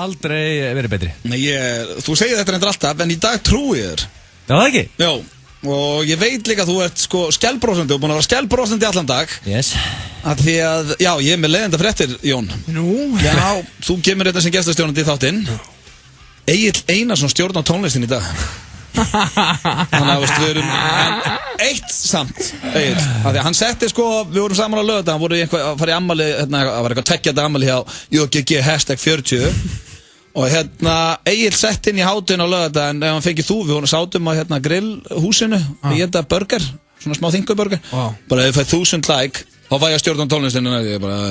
aldrei verið betri. Nei, þú segir þetta reyndar alltaf, en í dag trúi ég þér. Já, það ekki? Já, og ég veit líka að þú ert sko skjálbrósandi og búin að vera skjálbrósandi allan dag. Yes. Að því að, já, ég er með leiðinda fréttir, Jón. Nú? Já, þú kemur þetta sem gestastjórnandi í þáttinn. Egill Einarsson stjórnar tónlistin í dag. Þannig að við erum eitt samt Egill, af því að hann setti sko, við vorum saman á lögða, hann voru að fara í ammali, það var eitthvað tekjandi ammali hjá JGG #40 og Egill sett inn í hátinn á lögða, en ef hann fengi við vorum sátum á grillhúsinu og ég enda burger, svona smá þinguburger bara ef það fæði 1000 like þá fæ ég að stjórna tónlistinu og ég bara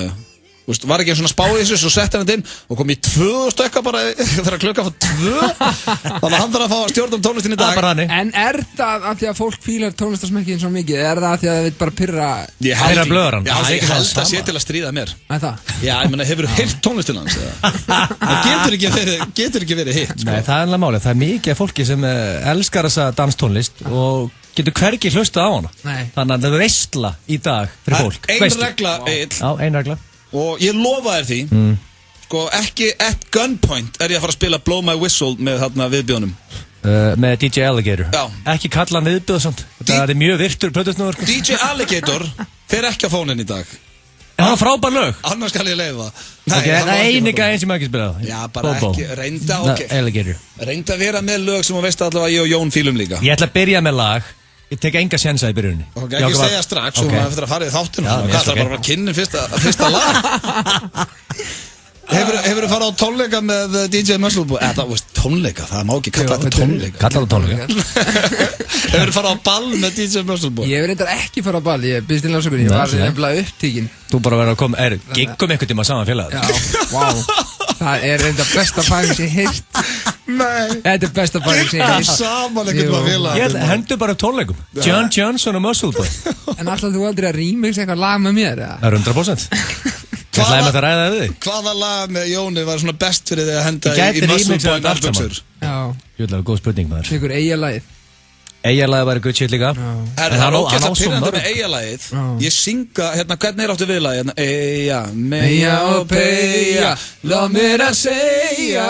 var ekki einn svona spáð í þessu, svo setti hann þetta inn og kom í 2 stökka bara þegar klukkan fór 2 þannig að hann þarf að fá að stjórna tónlistin í dag. En það að því að fólk fílar tónlistarsmekkin svo mikið, það að því að það vil bara pirra blöðurann? Ég held að sé til að stríða mér. Það? Já, ég meina, hefur þú heyrt tónlistin hans? Það getur ekki verið hitt. Nei, það er alveg málið, það er mikið af fólki sem elskar þessa danstónlist og getur hvergi hlustað á hana. Þannig að það er veistla í dag fyrir fólk. Ein regla, Egill. Já, ein regla. Og ég lofa þér því, sko ekki at gunpoint er ég að fara að spila Blow My Whistle með viðbjónum. Með DJ Alligator. Já. Ekki kalla hann viðbjóð samt. Það er mjög virtur plötusnúður. DJ Alligator fer ekki á fónin í dag. En það var frábær lög. Annars skal ég leiða. Ok, það er eini gæðin sem ekki spila það. Já, bara ekki, reynda að vera með lög sem þú veist allavega ég og Jón fílum líka. Ég ætla að byrja með lag. Ég tek enga sjensa í byrjunni. Ok, ekki segja strax, og maður eftir að fara í þáttinu. Það er bara að kynna fyrsta lag. Hefurðu farið á tónleika með DJ Muscleboy? Tónleika, það má ekki kalla þetta tónleika. Kalla þetta tónleika. Hefurðu farið á ball með DJ Muscleboy? Ég hef reyndar ekki farið á ball, ég byrst inn á sögur, ég var nefnilega upptíkin. Þú bara verður að koma, giggum einhvern tíma saman félag. Já, vá. Það er reyndar besta fæðing sem ég heilt. Nei. Þetta er besta fæðing sem ég heilt. Saman ekkert með félag. Ég hendur bara tónleikum. John Johnson og Muscleboy. En alltaf þú aldrei að remix eitthvað lag með mér, eða? Það er 100%. Ég ætlaði með það að ræða það við þig. Hvaða lag með Jóni var svona best fyrir þig að henda í Muscleboy nærbuxur? Já. Júlega, góð spurning maður. Tekur Eyjalagið. Eyjalagið væri gutt shit líka. Það er ógeðslega pirrandi með Eyjalagið. Ég synga, hvernig er áttu viðlagið? Eyja, meja og peja, lof mér að segja,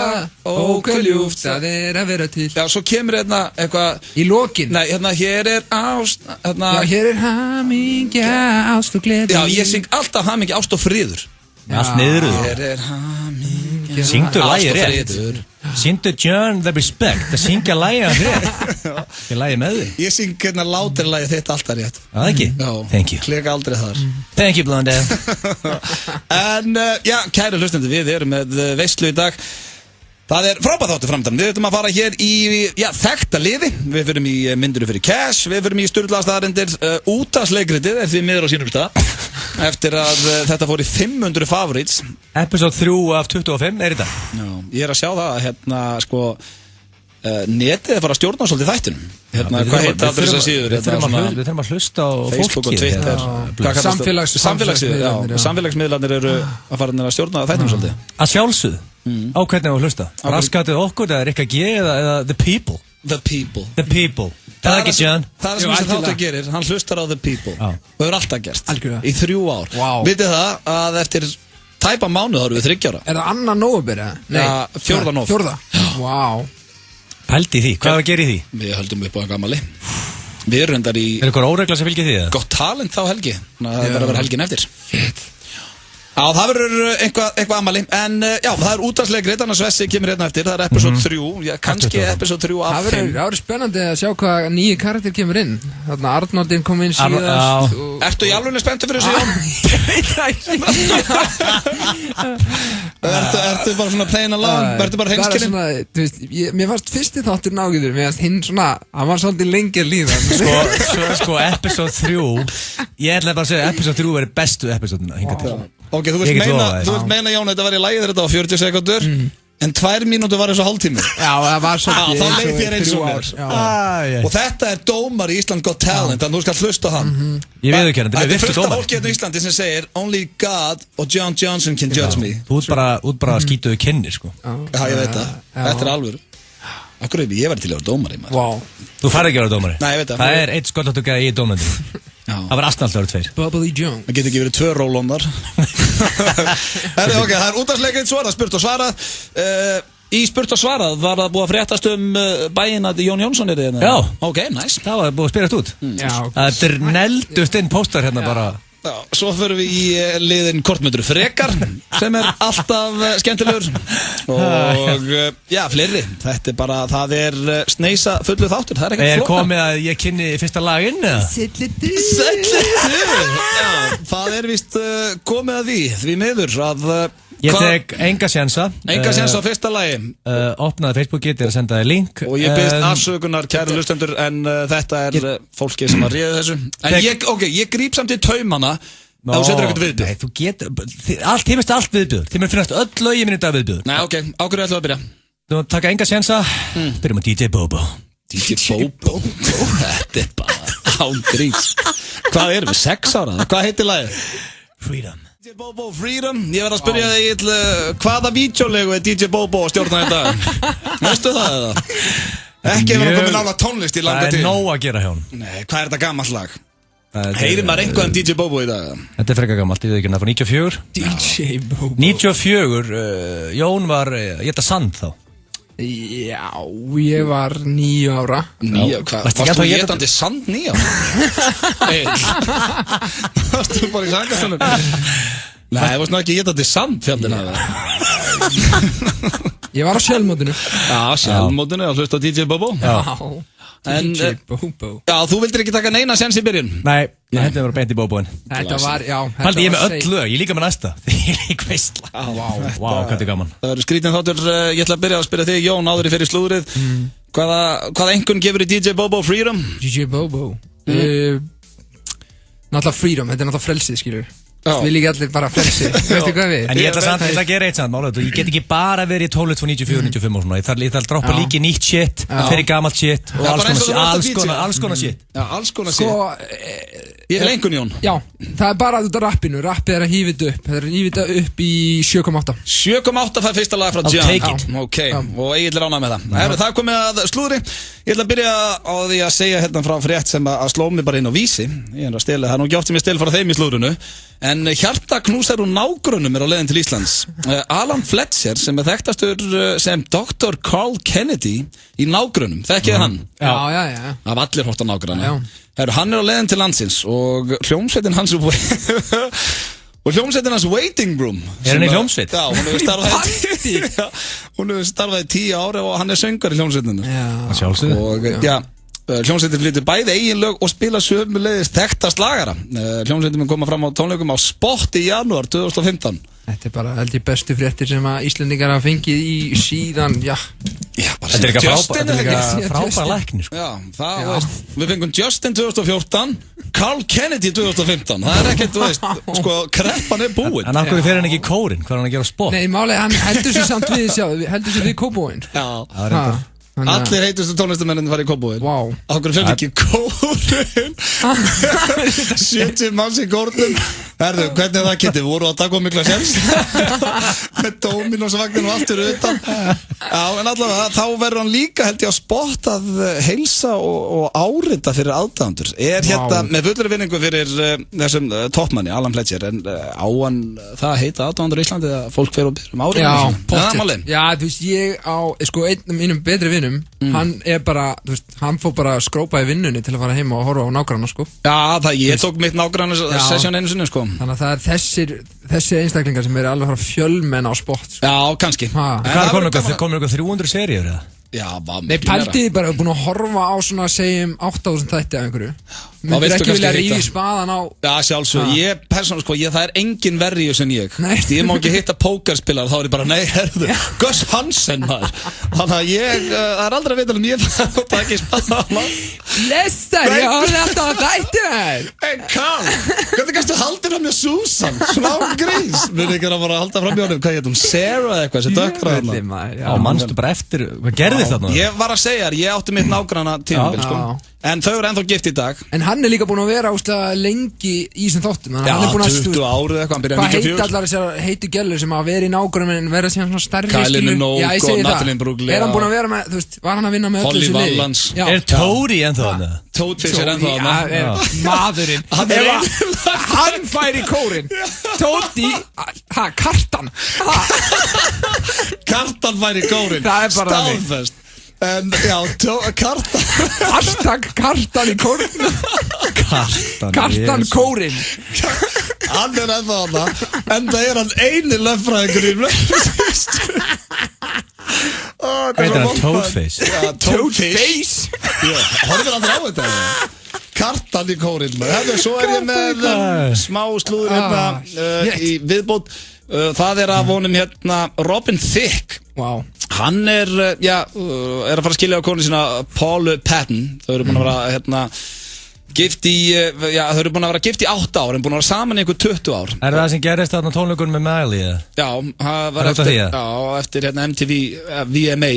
ókvæð ljúft það er að vera til. Já, svo kemur eitthvað í lokin. Nei, hér er ást. Já, hér er hamingja, ást og gleði. Já, ég syng alltaf hamingja, ást og friður. Allt niðruð. Hér er hamingja, syngdu lagið rétt. Syngdu John the Respect að syngja lagið hans rétt. Ég lagið með þig. Ég syng látir lagið þitt alltaf rétt. Það ekki? Já. Thank you. Klika aldrei þar. Thank you, Blondell. En, já, kæru hlustendur, við erum með veislu í dag. Það er frábært þáttur framdann. Við ætlum að fara hér í, þekkta liði. Við fyrum í myndinu fyrir cash, við fyrum í sturlaða staðarindir. Útvarpsleikritið er því miður á sínum stað. Eftir að þetta fór í 500 favorites. Episode 3 af 25 er þetta. Já, ég er að sjá það að netið er að fara að stjórna svolítið þættinum. Hvað heit það þessar síður? Við þurfum að hlusta á Facebook og Twitter. Samfélagssíður, já. Samfélagsmiðlarnir eru að fara að stjórna þættinum svolítið. Að sjálfsögðu. Á hvernig við hlusta? Raskatið okkur, eða Rikka G eða The People? The People. The People. Það er ekki John. Það er sem þessi þáttur gerir, hann hlustar á The People. Og hefur alltaf gert. Í 3 ár. Vitið það að eftir tæpa mánuð þá eru við 3 ára. Er það 2. nóvember? Nei, 4. nóvember. 4. Vá. Pældi því, hvað er að gera í því? Við höldum upp á að gamali. Við erum reyndar í... Er eitthvað óregla sem fylgir því það? Gott talent þá helgi. Það er að vera helgin eftir. Já, það verður eitthvað amali. En já, það er útvarpsleikrit, annars Vessi kemur hérna eftir. Það er episode 3. Já, kannski episode 3 af 5. Það verður spennandi að sjá hvað nýji karakter kemur inn. Þarna Arnoldin kom inn síðast. Ertu í alveg spenntur fyrir þessu, Jón? Ég veit það. Ertu bara svona plain alone? Ertu bara hreinskilinn? Mér fannst fyrsti þáttur nágiður. Mér fannst hinn svona, hann var svolítið lengi að líða. Sko, episode 3. Ég ætlaði bara að segja að episode 3 verið bestu episoduna hingað til. Ok, þú vilt meina, Jón, þetta var í lagi þegar þetta var 40 sekundur, en 2 mínútur var eins og hálftími. Já, það var svolítið. Þá leið þér eins og mér. Og þetta er dómar í Ísland Got Talent, þannig að þú skal hlusta á hann. Ég veit ekki hérna, þetta er virtu fullt af dómar. fólki hérna í Íslandi sem segir Only God og John Johnson can judge me. Þú út bara að skítuðu kynni, sko. Já, ég veit það. Þetta er alvöru. Akkur ég væri til að vera dómari, maður. Þú farið ekki að vera dómari? Nei, ég veit það. Það er eitt skolláttu gæði í dómandi. Það var Arsenal 2 Bubbly Jones. Það getur ekki verið 2 rólóndar. Ok, það er útvarpsleikrit svo, það er spurt og svarað. Í spurt og svarað var það búið að fréttast bæinn að Jón Jónsson hérna. Já. Ok, nice. Það var búið að spyrjast út. Já. Það er neldust inn póstar hérna bara. Já, svo förum við í liðin kortmyndur frekar sem alltaf skemmtilegur og já, fleiri. Þetta bara, það sneisa fullu þáttur, það ekkert flóknara. Komið að ég kynni fyrsta laginn eða? Sællitu. Já, það víst komið að því miður að Ég tek enga sjensa Enga sjensa á fyrsta lagi Opnaði Facebook-ið að senda þér link Og ég byrst afsökunar kæru hlustendur en þetta fólki sem að réða þessu En ég gríp samt í taumana ef þú setur eitthvað viðbjöð. Nei, þú getur Allt heimist allt viðbjöður. Þið mér finnast öll lögin minn í dag viðbjöður. Nei, ok, ákveður ætlum að byrja. Þú taka enga sjensa Byrjum á DJ Bobo. DJ Bobo Þetta bara ángríns. Hvað erum við, 6 ára? Hvað heitir lagið? Freedom. DJ Bobo Freedom. Ég verð að spyrja þig hvaða vídeolegu DJ Bobo að stjórna í dag? Veistu það eða? Ekki ef hann komið nála tónlist í langa tíð. Það nóg að gera hjá hann. Nei, hvað þetta gamalt lag? Heyrir maður eitthvað DJ Bobo í dag? Þetta frekar gamalt, ég veit ekki, það var 94. DJ Bobo 94, Jón var, ég þetta sand þá. Já, ég var 9 ára. 9, hvað? Varst þú getandi sand 9 ára? Varst þú bara í sangastunum? Nei, varst þú ekki getandi sand fjandina? Ég var á sjálfmótinu. Já, sjálfmótinu, að hlusta á DJ Bobo. Já, DJ Bobo. Já, þú vildir ekki taka neina sens í byrjun? Nei, ég hendur að vera beint í Boboin. Þetta var, já. Haldi ég með öll lög, ég líka með næsta. Ég lík veistla. Vá, hvað er gaman. Það verður skrítinn þáttur, ég ætla að byrja að spyrja þig, Jón, áður í fyrir slúðrið. Hvaða einkunn gefur í DJ Bobo Freedom? DJ Bobo? Náttúrulega Freedom, þetta er náttúrulega frelsið, skilur. Við líka allir bara frelsið, veistu hvað við? En ég ætla að gera eitt samt mála, ég get ekki bara verið í tónlist frá 94-95 og svona. Ég þarf að droppa líki nýtt shit, fyrir gamalt shit og alls konar shit. Já, alls konar shit. Ég einkunn, Jón. Já, það er bara þetta rappinu, rappið að hífa þetta upp. Það er hífa þetta upp í 7,8. 7,8 fær fyrsta lag frá Jam. I'll take it. Ok, og Egill ánægður með það. Það er komið að slúðri. Ég ætla að byrja á því að segja hérna frá frétt sem að sló mig bara inn á Vísi. Ég að stela, það er nú ekki oft sem ég stel frá þeim í slúðrunu. En hjartaknúsar úr nágrönnum á leiðin til Íslands. Alan Fletcher sem þekktastur sem Dr. Carl Kennedy í nágrönnum. Þekkið hann? Já. Af allir hótt á nágrönna. Hann á leiðin til landsins og hljómsveitin hans Waiting Room. Hann í hljómsveit? Já, hún hefur starfað í 10 ári og hann söngvar í hljómsveitinu. Það sjálfsögðu. Hljómsveitin flytur bæði eigin lög og spila sömulegis þekktast lagara. Hljómsveitin mun koma fram á tónleikum á Spot í janúar 2015. Þetta er bara held ég bestu fréttir sem að Íslendingar hafa fengið í síðan, Þetta er eitthvað frábæra lækni, sko. Já, það veist, við fengum Justin 2014, Carl Kennedy 2015. Það er ekkert, þú veist, sko, kreppan er búin. En af hverju fer hann ekki í kórin? Hvað er hann að gera Spot? Nei, málið, hann heldur sér samt við kópóin. Já, allir heitustu tónlistamennir fara í kópóin. Vá. Akkur fyrir ekki kórin. 70 manns í kórnum. Herðu, hvernig það Kitty? Voru að taka mikla sjens? Með Dominosvagnin og allt fyrir utan. Já, en allavega, þá verður hann líka held ég á Spot að heilsa og árita fyrir aðdáendur. Hérna með fullri vinningu fyrir þessum toppmanni, Alan Fletcher, en á hann það heita aðdáendur í Íslandi að fólk fer og byrjum árita? Já, pottitt. Já, þú veist, ég á, sko, einn af mínum betri vinnum, hann er bara, þú veist, hann fór bara að skrópa í vinnunni til að fara heima og horfa á nágranna, sko. Já, ég tók mitt nágranna sessjón einu sinni, sko. Þannig að það er þessir einstaklingar sem eru alveg fjölmenn á Spot, sko. Já, kannski. Hvað komur ykkur 300 seríur, eða? Já, nei, pæltiði bara búin að horfa á svona, segjum, 8.000 þætti af einhverju. Myndir ekki vilja rífi spaðan á. Já, sjálfsög, ég, persónulega, sko, það er engin verri í þessu en ég. Ég má ekki hitta pókerspilar, þá er ég bara, nei, herðu, Gus Hansen, maður. Þannig að það er aldrei að vita ég það ekki spaðan á. Lester, ég horfði alltaf að þætti þér. En Carl, hvernig kannstu haldið fram hjá Susan? Svona ágrís. Mér ekki að bara halda fram hjá henni, hvað hétt hún, Sarah eða eitthvað, þessi dökkra hana. Já, mannstu bara eftir, hvað gerði það nú? Ég var að segja þér, ég átti mitt nágranna tímabil, sko. En þau eru ennþá gift í dag. En hann líka búinn að vera lengi í þessum þáttum. Já, 20 árið eitthvað, hann byrjaði 94. Hvað heita allar þessar heitu gælur sem að vera í nágrunum en vera síðan svona stærri Kylie Minogue og Natalie Imbruglia. Hann búinn að vera með, var hann að vinna með öllu þessu liði? Holly Valance. Toadie ennþá hann? Toadfish ennþá hann. Maðurinn. Hann fær í kórinn. Toadie, Kartan. Kartan fær í kórinn. Það bara staðfest. En já, Kartan. Hashtag Kartan í kórinn. Kartan kórinn. Hann ennþá hann. En það hann eini löffræðingur í löffræðingur. Hvað er það? Toadface? Toadface? Horfður aldrei á þetta? Kartan í kórinn. Svo ég með smá slúður í viðbót. Það af honum Robin Thicke. Wow. Hann að fara að skilja á konu sína Paul Patton. Þau eru búin að vera gift í, þau eru búin að vera gift í 8 ár, en búin að vera saman í einhver 20 ár. Er það sem gerist þarna tónleikunum með Miley, eða? Já, það var eftir MTV, VMA,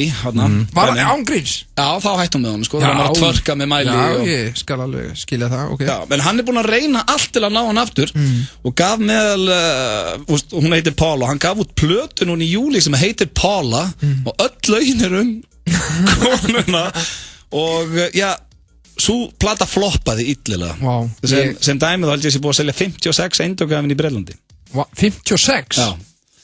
Var það ángríns? Já, þá hættum við hann, það var að tvörka með Miley. Já, ég skal alveg skilja það, ok. Já, en hann búin að reyna allt til að ná hann aftur, og gaf meðal, hún heitir Paula, hann gaf út plötu núna í júli sem heitir Paula, og öll lögin konuna, og svo plata floppaði illilega. Wow. Sem dæmið þá held ég sé búið að selja 56 eindöku af henni í Bretlandi. 56? Já.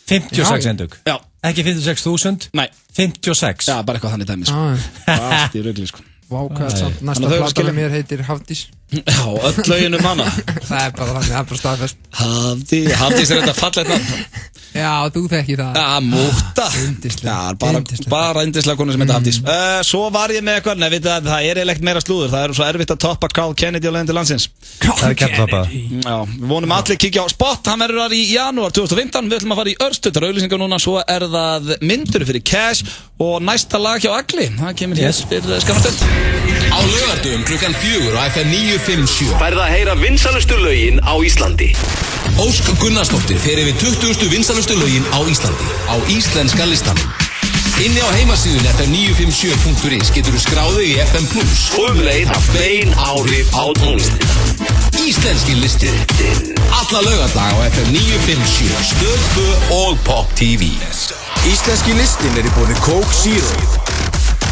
56 eindök? Já. Ekki 56.000? Nei. 56? Já, bara eitthvað þannig dæmið, allt í rugli, Vá, hvað næsta plata með mér heitir Hafdís. Já, öll lögin hana. Það bara þannig, það bara staðfest. Hafdís þetta fallegt nafn. Já, þú þekki það. Já, múta. Yndislega. Bara yndislega konu sem heita Hafdís. Svo var ég með eitthvað, það eiginlegt meira slúður. Það svo erfitt að toppa Carl Kennedy á leiðin til landsins. Carl Kennedy. Já, við vonum allir kíkja á Spot. Hann verður í janúar 2015. Við ætlum að fara í örstuttar auglýsingar núna. Svo það myndur fyrir Cash og næsta lag hjá Agli. Það kemur hér fyrir skamastund. Á laugardögum klukkan 4 á FM 957 færð að heyra vinsalustu lögin á Íslandi. Ósk Gunnarsdóttir fer yfir 20. vinsalustu lögin á Íslandi á íslenska listanum. Inni á heimasíðun fm957.is getur skráðu í FM Plus og leið að bein áhrif á tónlistina. Íslenski listin. Alla laugardag á FM 957, Stöð 2 og Pop TV. Íslenski listin í boði Coke Zero.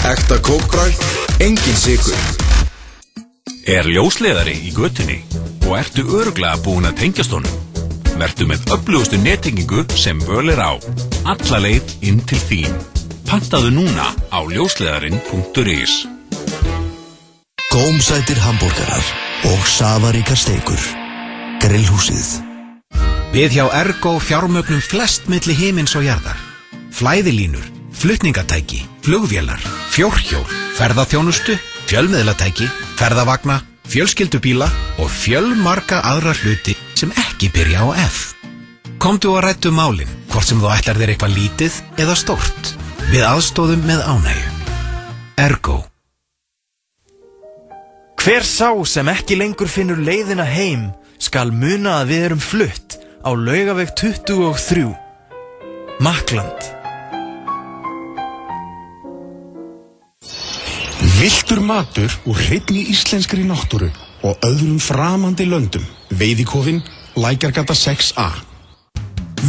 Ekta kókbragð, engin sykur. Ljósleiðari í götunni og ertu örugglega búin að tengjast honum? Vertu með öflugustu nettengingu sem völ á. Alla leið inn til þín. Pantaðu núna á ljósleiðarin.is. Gómsætir hambúrgarar og safaríkar steikur. Grillhúsið. Við hjá Ergo fjármögnum flest milli himins og jarðar. Flæðilínur, flutningatæki, flugvélar, fjórhjól, ferðaþjónustu, fjölmiðlatæki, ferðavagna, fjölskyldubíla og fjölmarga aðra hluti sem ekki byrja á F. Komdu og ræddu málin, hvort sem þú ætlar þér eitthvað lítið eða stórt. Við aðstóðum með ánægju. Ergo. Hver sá sem ekki lengur finnur leiðina heim skal muna að við erum flutt á Laugaveg 23. Makland. Villtur matur úr hreinni íslenskri náttúru og öðrum framandi löndum. Veiðikofinn, Lækjargata 6A.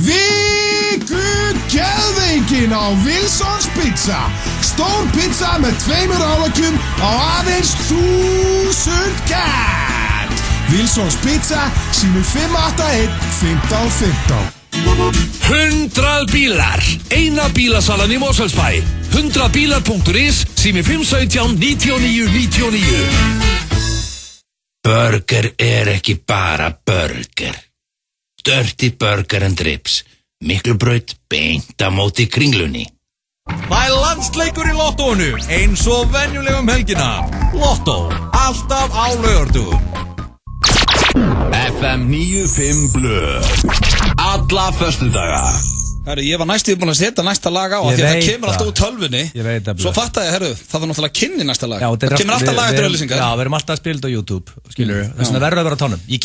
Vikugeðveikin á Wilsons Pizza. Stór pizza með 2 álakum á aðeins 1000 kall. Wilsons Pizza, sími 581 1515. 100 bílar, eina bílasalan í Mosfellsbæ. 100bílar.is, sími 517 99 99. Burger ekki bara burger. Dirty Burger and Ribs. Miklubraut beint á móti Kringlunni. Það landsleikur í lottónu, eins og venjulegum helgina. Lottó, alltaf á laugardögum. FM 95 Blöð. Alla föstudaga. Herru, ég var næstuð búin að setja næsta lag á því að það kemur alltaf úr tölvunni. Ég veit það. Svo fattaði ég, herru, það var náttúrulega kynni næsta lag. Já, það kemur alltaf lag eftir auglýsingar. Já, við erum alltaf að spila þetta á YouTube, skilur. Þess vegna verður að vera á tónum. Við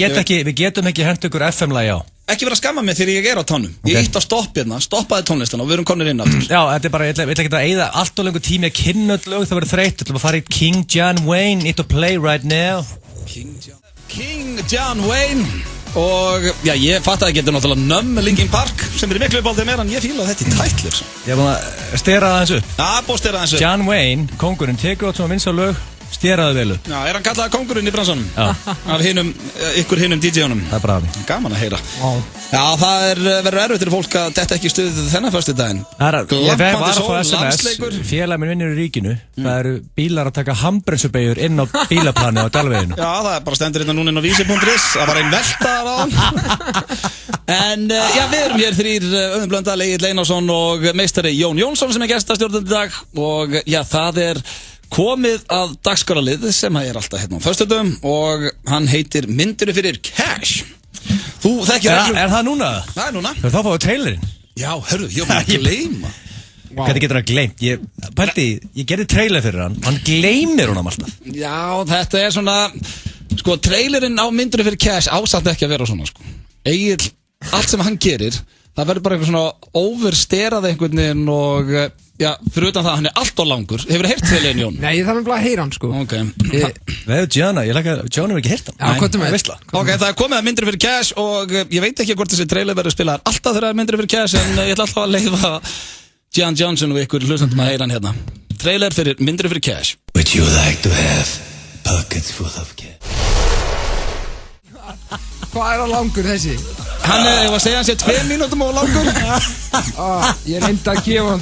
getum ekki hent ykkur FM-lagi á. ekki vera að skamma mig þegar ég á tánum. Ég ítt á stopp hérna, stoppaði tónlistina og við erum konir inn aftur. Já, þetta bara, ég ætla ekki að eyða allt og lengur tími að kynna öll lög, það verður þreytt. Við ætlum að fara í King John Wayne, Need to Play Right Now. King John Wayne. Og, já, ég fatt að það getur náttúrulega nömm Linkin Park, sem miklu uppáldið meira en ég fíla þetta í tætlur. Ég er búin að stera það eins upp. Já, búin að stera það eins upp. John Wayne, kongurinn, tekur átt svona vinsal lög, steraði vel upp. Já, hann kallaði kongurinn í bransanum? Já. Af ykkur hinum DJ-unum? Það er bara gaman að heyra. Já, það verður erfitt fyrir fólk að detta ekki í stuðið þennan föstudaginn. Ég var að fá SMS, félag minn vinnur í ríkinu. Það eru bílar að taka handbremsubeyjur inn á bílaplani á Dalveginu. Já, það er bara stendur hérna núna inn á vísi.is. Það var einn veltaðar á hann. En, já, við erum hér þrír, Auðun Blöndal, Egill Einarsson og meistari Jón Jónsson sem er gestastjórnandi í dag. Og, já, það er komið að dagskráralið sem er alltaf hérna á föstudöfum og hann heitir Myndirðu fyrir Cash. Þú þekkir reglur. Er það núna? Það er núna. Þá fáum við trailerinn. Já, hörru, ég var að gleyma. Hvernig getur hann gleymt? Ég gerði trailer fyrir hann gleymir honum alltaf. Já, þetta er svona, sko, trailerinn á Myndirðu fyrir Cash ásamt ekki að vera svona, sko. Egill, allt sem hann gerir, það verður bara eitthvað svona oversterað einhvern veginn og, já, fyrir utan það, hann er allt á langur. Hefur þið heyrt trailerinn, Jón? Nei, ég þarf að heyra hann, sko. Ok. Við hefum Gianna, ég lakka, Gianna hefur ekki heyrt hann. Já, hvað er með? Ok, það er komið að Myndirðu fyrir Cash og ég veit ekki hvort þessi trailer verður spilaðar alltaf þegar það er Myndirðu fyrir Cash en ég ætla alltaf að leyfa Gian Johnson og ykkur hlustandum að heyra hann hérna. Trailer fyrir Myndirðu fyrir Cash. Would you like to have pockets full of cash? Hvað er á langur þessi? Hann er, ég var að segja hann sé 2 mínútum á langur. Ég reyndi að gefa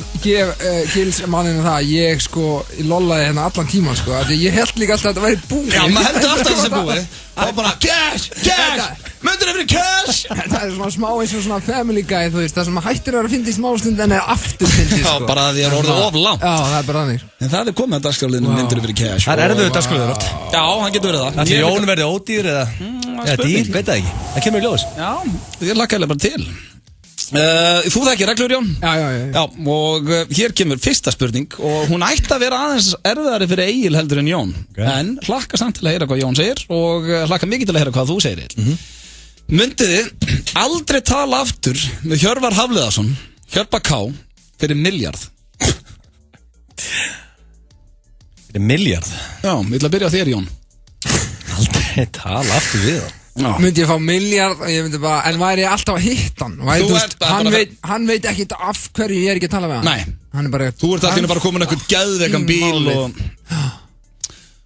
Gilsmanninu það, ég lollaði hérna allan tíman, sko, af því ég held líka alltaf að þetta væri búið. Já, maður heldur alltaf að þetta búið. Og bara, cash, Myndirðu fyrir Cash. Það er svona smá eins og svona Family Guy, þú veist, það sem hættir að vera að fyndi í smástund en er aftur fyndi, sko. Já, bara að því að orðið of langt. Já, það er bara þannig. En það er komið að dagskrárliðinu Myndirðu fyrir Cash. Það er erfiður dagskrárliður oft. Já, hann getur verið það. Ætli Jón verði ódýr eða dýr, veit það ekki. Það kemur í ljós. Já, ég lakka bara til. Þú þekkir reglur, Jón? Já, og hér kemur fyrsta spurning og hún ætti að vera aðeins erfiðari fyrir Egil heldur en Jón. En hlakka samt til að heyra hvað Jón segir og hlakka mikið til að heyra hvað þú segir, Egil. Munduð þið aldrei tala aftur með Hjörvar Hafliðason, Hjörpa K, fyrir miljard? Fyrir miljard? Já, ég ætla að byrja á þér, Jón. Aldrei tala aftur við það. Myndi ég fá miljard, ég myndi bara, en væri ég alltaf að hitta hann, hann veit ekki af hverju ég er ekki að tala við hann. Nei, hann er bara, þú ert alltaf bara komin eitthvað geðveikan bíl og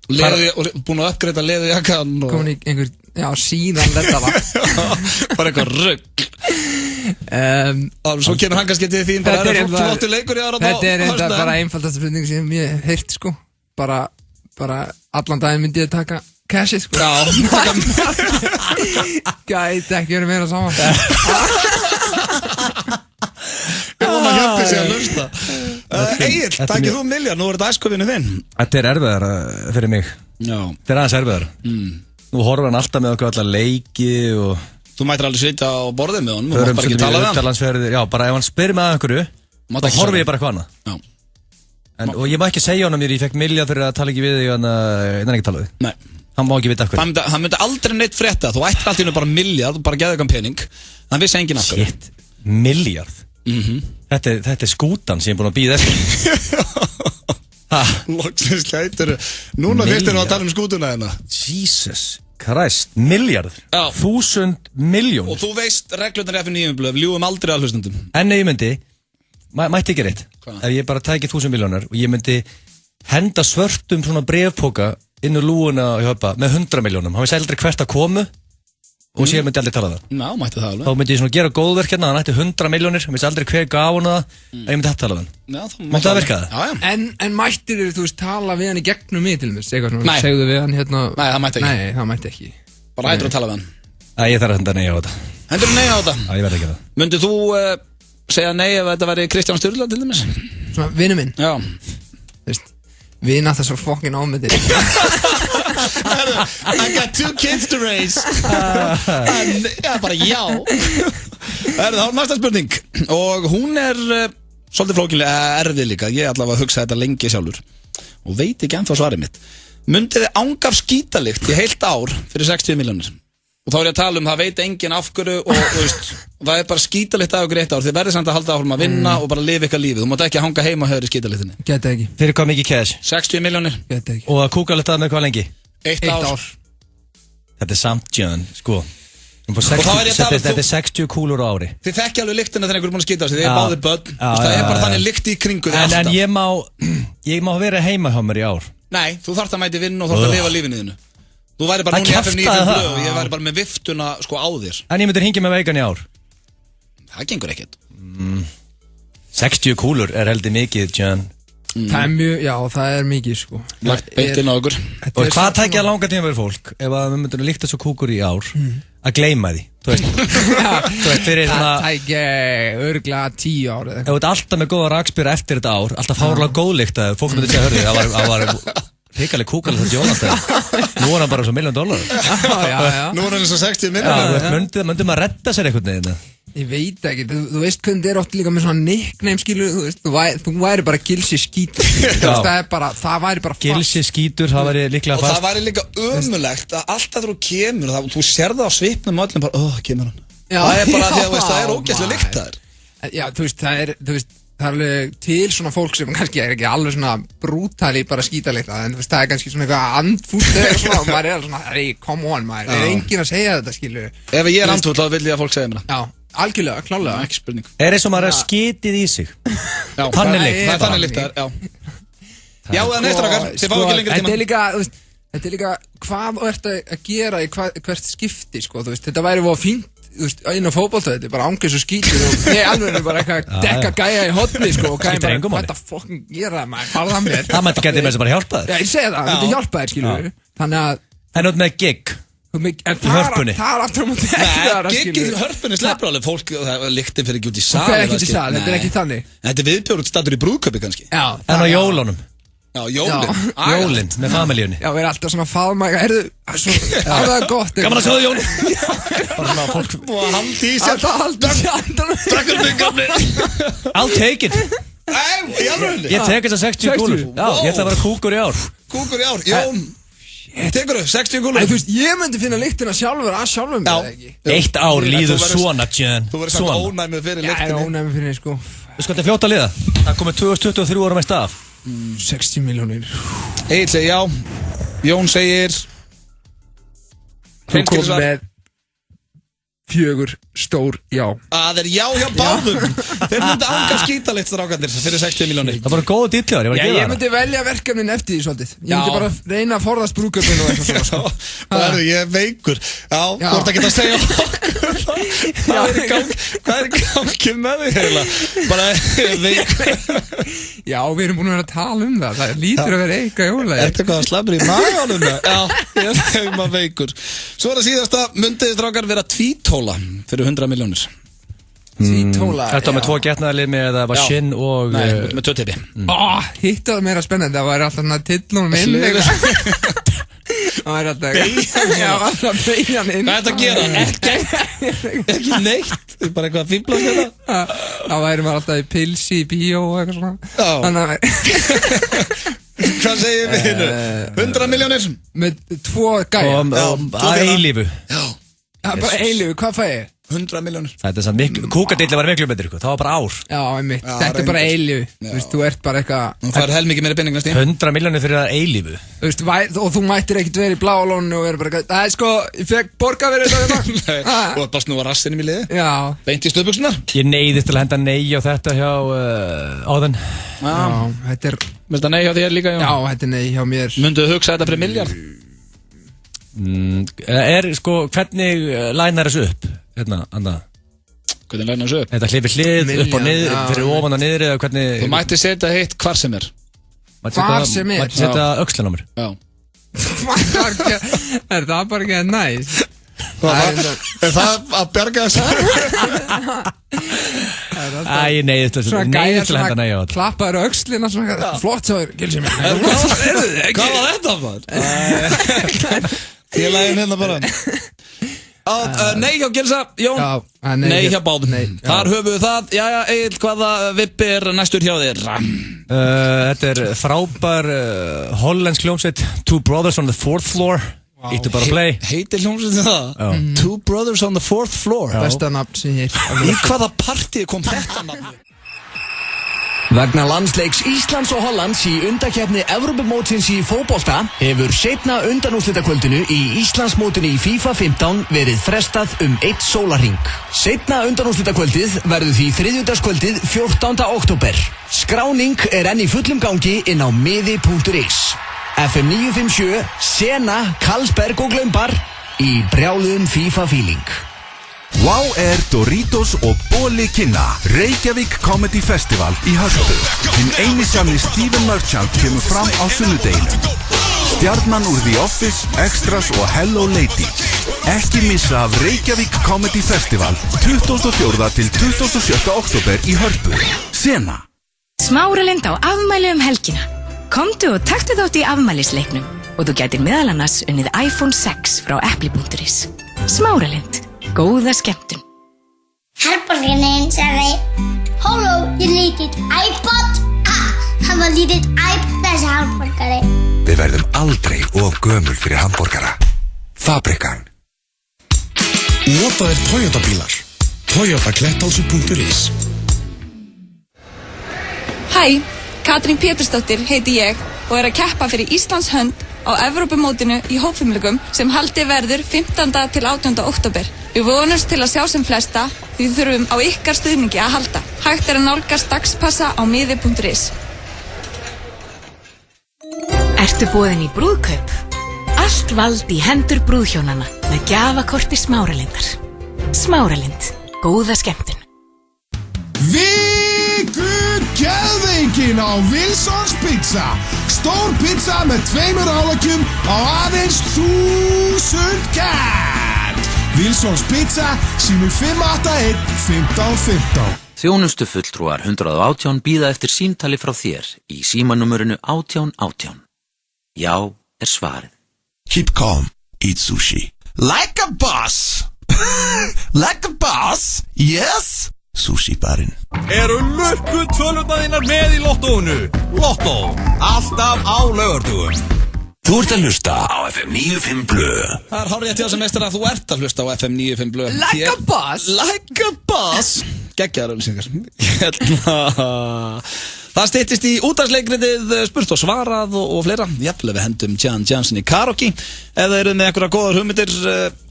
búin að uppgreita leðujakkan og komin í einhver, já, síðan þetta var bara eitthvað rugg. Svo kemur hann kannski til þín, bara er það flottu leikur í ára. Þetta er enda bara einfaldast spurning sem ég heyrt, sko, bara allan daginn myndi ég taka Cashi, sko. Já, gæti ekki verið meira saman. Ég vona að hjálpa sig að hlusta. Egill, takkir þú miljard, nú er þetta æskuvinu þinn. Þetta er erfiðar fyrir mig. Já. Þetta er aðeins erfiðar. Nú horfur hann alltaf með okkur allar leiki og þú mætir aldrei sitja á borðið með honum og mátt bara ekki tala við hann. Já, bara ef hann spyrir með einhverju, þá horfum ég bara eitthvað annað. Já. Og ég má ekki segja honum mér, ég fekk miljard fyrir að tala ekki við þig en það ekki tala við. Nei. Hann má ekki vita af hverju. Hann myndi aldrei neitt frétta. Þú ættir alltaf bara miljard og bara geða eitthvað pening. Hann vissi enginn af hverju. Shit, miljard? Þetta er skútan sem ég er búin að bíða eftir. Loksins lætur. Núna fyrst er það að tala skútuna hérna. Jesus Christ, miljard? 1000 miljón. Og þú veist reglurnar í FNÍ blöð, við ljúum aldrei að hlustundum. En ég myndi, mætti ekki reitt. Ef ég bara tæki 1000 miljónar og ég myndi henda svörtum svona brefpoka inn úr lúuna og hjöpa með 100 miljónum. Hann vissi aldrei hvert að komu og síðan myndi aldrei tala það. Ná, mætti það alveg. Þá myndi ég svona gera góðverk hérna, hann ætti 100 miljónir, hann vissi aldrei hver gaf hann það, en ég myndi hægt tala það. Mátti það virka það? En mættir þér, þú veist, tala við hann í gegnum mig til mér, eitthvað svona, segðu við hann hérna. Nei, það mætti ekki. Nei, það mætti ekki. Bara hættur að tala við hann. Ég þarf að henda nei á þetta. Hendur nei á þetta? Já, ég verð ekki það. Myndið þú segja nei ef þetta væri Kristján Sturla til dæmis? Svona, vinur minn? Já. Veist, vina það svo fucking ámyndir. I got 2 kids to raise. Já, bara já. Það er næsta spurning. Og hún er svolítið flókinlega erfið líka. Ég allavega hugsa þetta lengi sjálfur og veit ekki ennþá svarið mitt. Myndið þið ángaf skítalikt í heilt ár fyrir 60 miljónir? Og þá er ég að tala það veit enginn af hverju og það bara skítalitt af ykkur 1 ár. Þið verður samt að halda áfram að vinna og bara lifa ykkar lífið. Þú mátt ekki hanga heima og höfður í skítalittinni. Geta ekki. Fyrir hvað mikið cash? 60 milljónir. Geta ekki. Og að kúka litað með hvað lengi? 1 ár. Þetta samt, John, sko. Þetta 60 kúlur á ári. Þið þekki alveg lyktina þegar einhver er búin að skýta sig. Þið er báðir börn. Það er bara þannig lykt í kringu þið alltaf. En ég má vera heima hjá mér í ár. Nei, þú þarft að mæti vinna og þarft að lifa lífinu þínu. Þú væri bara núna í FM 95 blöð og ég væri bara með viftuna sko á þér. En ég myndir hringja með veikan í ár. Það gengur ekkert. 60 kúlur er heldur mikið, John. Það er mjög, já, það er mikið sko. Lagt beint inn á okkur. Og hvað tækja langa tíma fyrir fólk ef að við myndum líkta svo kúkur í ár að gleyma því, þú veist. Fyrir svona það tækja örglega 10 ár eða ef þú ert alltaf með góða rakspyr eftir þetta ár, alltaf fárlega góðlíkt að fólk myndi segja, hörðu, það var hikaleg kúkaleg þetta Jónatan. Nú er hann bara svo $1 million. Nú er hann eins og 60 milljónir. Myndum að redda sér einhvern veginn. Ég veit ekki, þú veist hvernig þið er oft líka með svona nickname, skilu, þú væri bara Gilsi Skítur. Það væri bara fast. Gilsi Skítur, það væri líklega fast. Og það væri líka ömulegt að alltaf þú kemur, þú sér það á svipnum og öllum bara, kemur hann. Það er bara því að það er ógeðslega lykt þar. Já, þú veist, það er alveg til svona fólk sem kannski er ekki alveg svona brútali bara skítalikta, en það er kannski svona eitthvað andfútt eða svona og maður er alveg svona, hey, come on maður, það er enginn að segja þetta, skilu. Ef ég er andfútt þá vil ég að fólk segja mér það. Já, algjörlega, klálega. Ekki spurning. Er eins og maður er skítið í sig. Já, þannig lykt. Það er þannig lykt þar, já. Já, eða neistur okkar, þið fá ekki lengri tíma. Þetta er líka, hvað þú ert að gera í hvert skipti, sko, þú veist, þetta væri voða fínt. Þú veist, einu fótbolta, þetta er bara ángis og skítur og ég alveg bara eitthvað dekka gæja í hotni, sko, og gæja bara, hvað það fokkin gera, maður, farða að mér. Það mætti geti með þess að bara hjálpa þér. Já, ég segi það myndi hjálpa þér, skilur við, þannig að... En út með gig, í hörpunni. Það er aftur á mútið ekki það, skilur við. Gig í hörpunni sleppur alveg, fólk, lyktin fyrir ekki út í sal. Það fer ekki út í sal, þetta er ekki þannig. Þetta er viðbjörn statur í brúðköpi kannski. Já. En á jólunum. Já, jólin með familíunni. Já, við erum alltaf svona faðma, heyrðu, það er gott. Gaman að sjóða jólin. Bara svona fólk og haldi í sér. Drakkur mig gamli. I'll take it. Ég tek þess að 60 kúlur. Já, ég ætla að vera kúkur í ár. Kúkur í ár, Jón. Tekur þau 60 kúlur. Þú veist, ég myndi finna lyktina sjálfur að sjálfum með það ekki. 1 ár líður svona, John. Þú verður samt ónæmið fyrir lyktinni. Já, ég er ónæmið fyrir, sko. Þú sko, þetta er fljótt að liða. Það komið 2023 ára mest af. 60 milljónir. Egil segir já. Jón segir þú kom með 4 stór já. Það er já hjá báðum. Þeir myndi anga skítalikt strákandir fyrir 60 milljónir. Það var góða dýtlegar, ég myndi velja verkefnin eftir því svolítið. Ég myndi bara reyna að forðast brúðkaupinu og eitthvað svona. Það er ég veikur. Já, þú ert ekki að segja okkur. Hvað er í gangi með þig heila? Bara veikur. Já, við erum búin að vera að tala um það. Það lítur að vera eitthvað jólæg. Er þetta eitthvað að slabra í maganum það? Já, ég er maður veikur. Svo er það síðasta, myndiði strákar vera tvítóla fyrir 100 milljónir. Tvítóla? Þetta var með 2 getnaðarlið með það var Shinn og... Nei, með 2 tippi. Hitt var meira spennandi, það var alltaf tillunum inn. Það var alltaf beigjan inn. Hvað er þetta að gera? Ekki neitt. Bara eitthvað að fíbla þetta. Það væri maður alltaf í pilsi, í bíó og eitthvað svona. Hvað segir við hérna? 100 milljónir? Með 2 gæja. Að eilífu. Já. Bara eilífu, hvað fæ ég? 100 milljónir. Þetta er sann miklu, kúkadilli var miklu betur, það var bara ár. Já, einmitt, þetta er bara eilífu. Þú veist, þú ert bara eitthvað... Þú fær helmikið meira penning næst í. 100 milljónir fyrir það eilífu. Þú veist, og þú mættir ekkert verið í Bláalónu og verið bara eitthvað, það er sko, ég fekk borga verið þetta. Nei, og bara snúa rassinum í liði. Já. Beint í stöðbuxunar. Ég neyðist til að henda nei á þetta hjá áðan. Já, þetta er... Mér finnst það nei hjá þér líka, Jón? Já, þetta er nei hjá mér. Munduðu hugsa þetta fyrir miljard? Sko, hvernig lænar þessu upp? Hérna, Anna. Hvernig lænar þessu upp? Þetta hlifir hlið, upp og niður, fyrir ofan og niður eða hvernig... Þú mætti setja hitt hvar sem er. Hvar sem er? Mætti setja öxlan á mér. Já. Er það bara ekki næs? Er það að bjarga þessu? Æ, nei, þetta er neyðist til að henda nei á þetta. Klappaður öxlina svona, flott svo er, Gilsi mér. Hvað var þetta, maður? Félagin hérna bara. Nei hjá Gilsa, Jón. Nei hjá báðum. Þar höfum við það. Jæja, Egil, hvaða vippi er næstur hjá þér? Þetta er frábær hollensk hljómsveit, Two Brothers on the Fourth Floor. Íttu bara play. Heitir hljómsveitin það? Two Brothers on the Fourth Floor. Besta nafn sem ég Í hvaða partíð kom þetta nafn? Vegna landsleiks Íslands og Hollands í undakeppni Evrópumótsins í fótbolta hefur seinna undanúrslitakvöldinu í Íslandsmótinu í FIFA 15 verið frestað 1 sólarhring. Seinna undanúrslitakvöldið verður því þriðjudagskvöldið 14. október. Skráning enn í fullum gangi inn á miði.is. FM 957, Sena, Karlsberg og Glaumbar í brjáluðum FIFA-feeling. Wow Doritos og Bóli kynna Reykjavík Comedy Festival í Hörpu. Hinn eini sanni Stephen Merchant kemur fram á sunnudeginu. Stjarnan úr The Office, Extras og Hello Lady. Ekki missa af Reykjavík Comedy Festival 24. til 27. október í Hörpu. Sena. Smáralind á afmæli helgina. Komdu og taktu þátt í afmælisleiknum og þú gætir meðal annars unnið iPhone 6 frá Apple.is. Smáralind. Góða skemmtun. Herborgarinn sagði Halló, ég lítið iPod. Hann var lítið iPod þessi hamborgari. Við verðum aldrei of gömul fyrir hamborgara. Fabrikan. Notaðir Toyota bílar. toyotakletthálsi.is. Hæ, Katrín Pétursdóttir heiti ég og að keppa fyrir Íslands hönd á Evrópumótinu í hópfimleikum sem haldið verður 15. til 18. október. Við vonumst til að sjá sem flesta því við þurfum á ykkar stuðningi að halda. Hægt að nálgast dagspassa á miði.is. Ertu boðin í brúðkaup? Allt vald í hendur brúðhjónanna með gjafakorti Smáralindar. Smáralind. Góða skemmtun. Geðveikin á Wilsons Pizza. Stór pizza með 2 álækjum á aðeins 1000 kall. Wilsons Pizza, símur 581 1515. Þjónustu fulltrúar 118 bíða eftir símtali frá þér í símanúmerinu 1818. Já, svarið. Keep calm, eat sushi. Like a boss. Like a boss, yes. Sushi barinn. Eru lukku tölvundaðinnar með í lottóinu? Lottó, alltaf á laugardögum. Þú ert að hlusta á FM 95 Blö. Það hárið ég til þess að meistar að þú ert að hlusta á FM 95 Blö. Like a boss. Like a boss. Geggjaðar auðlýsingar. Það styttist í útvarpsleikritið spurt og svarað og fleira. Jafnvel við hendum Jan Jansson í karaoke. Ef það eru með einhverja góðar hugmyndir.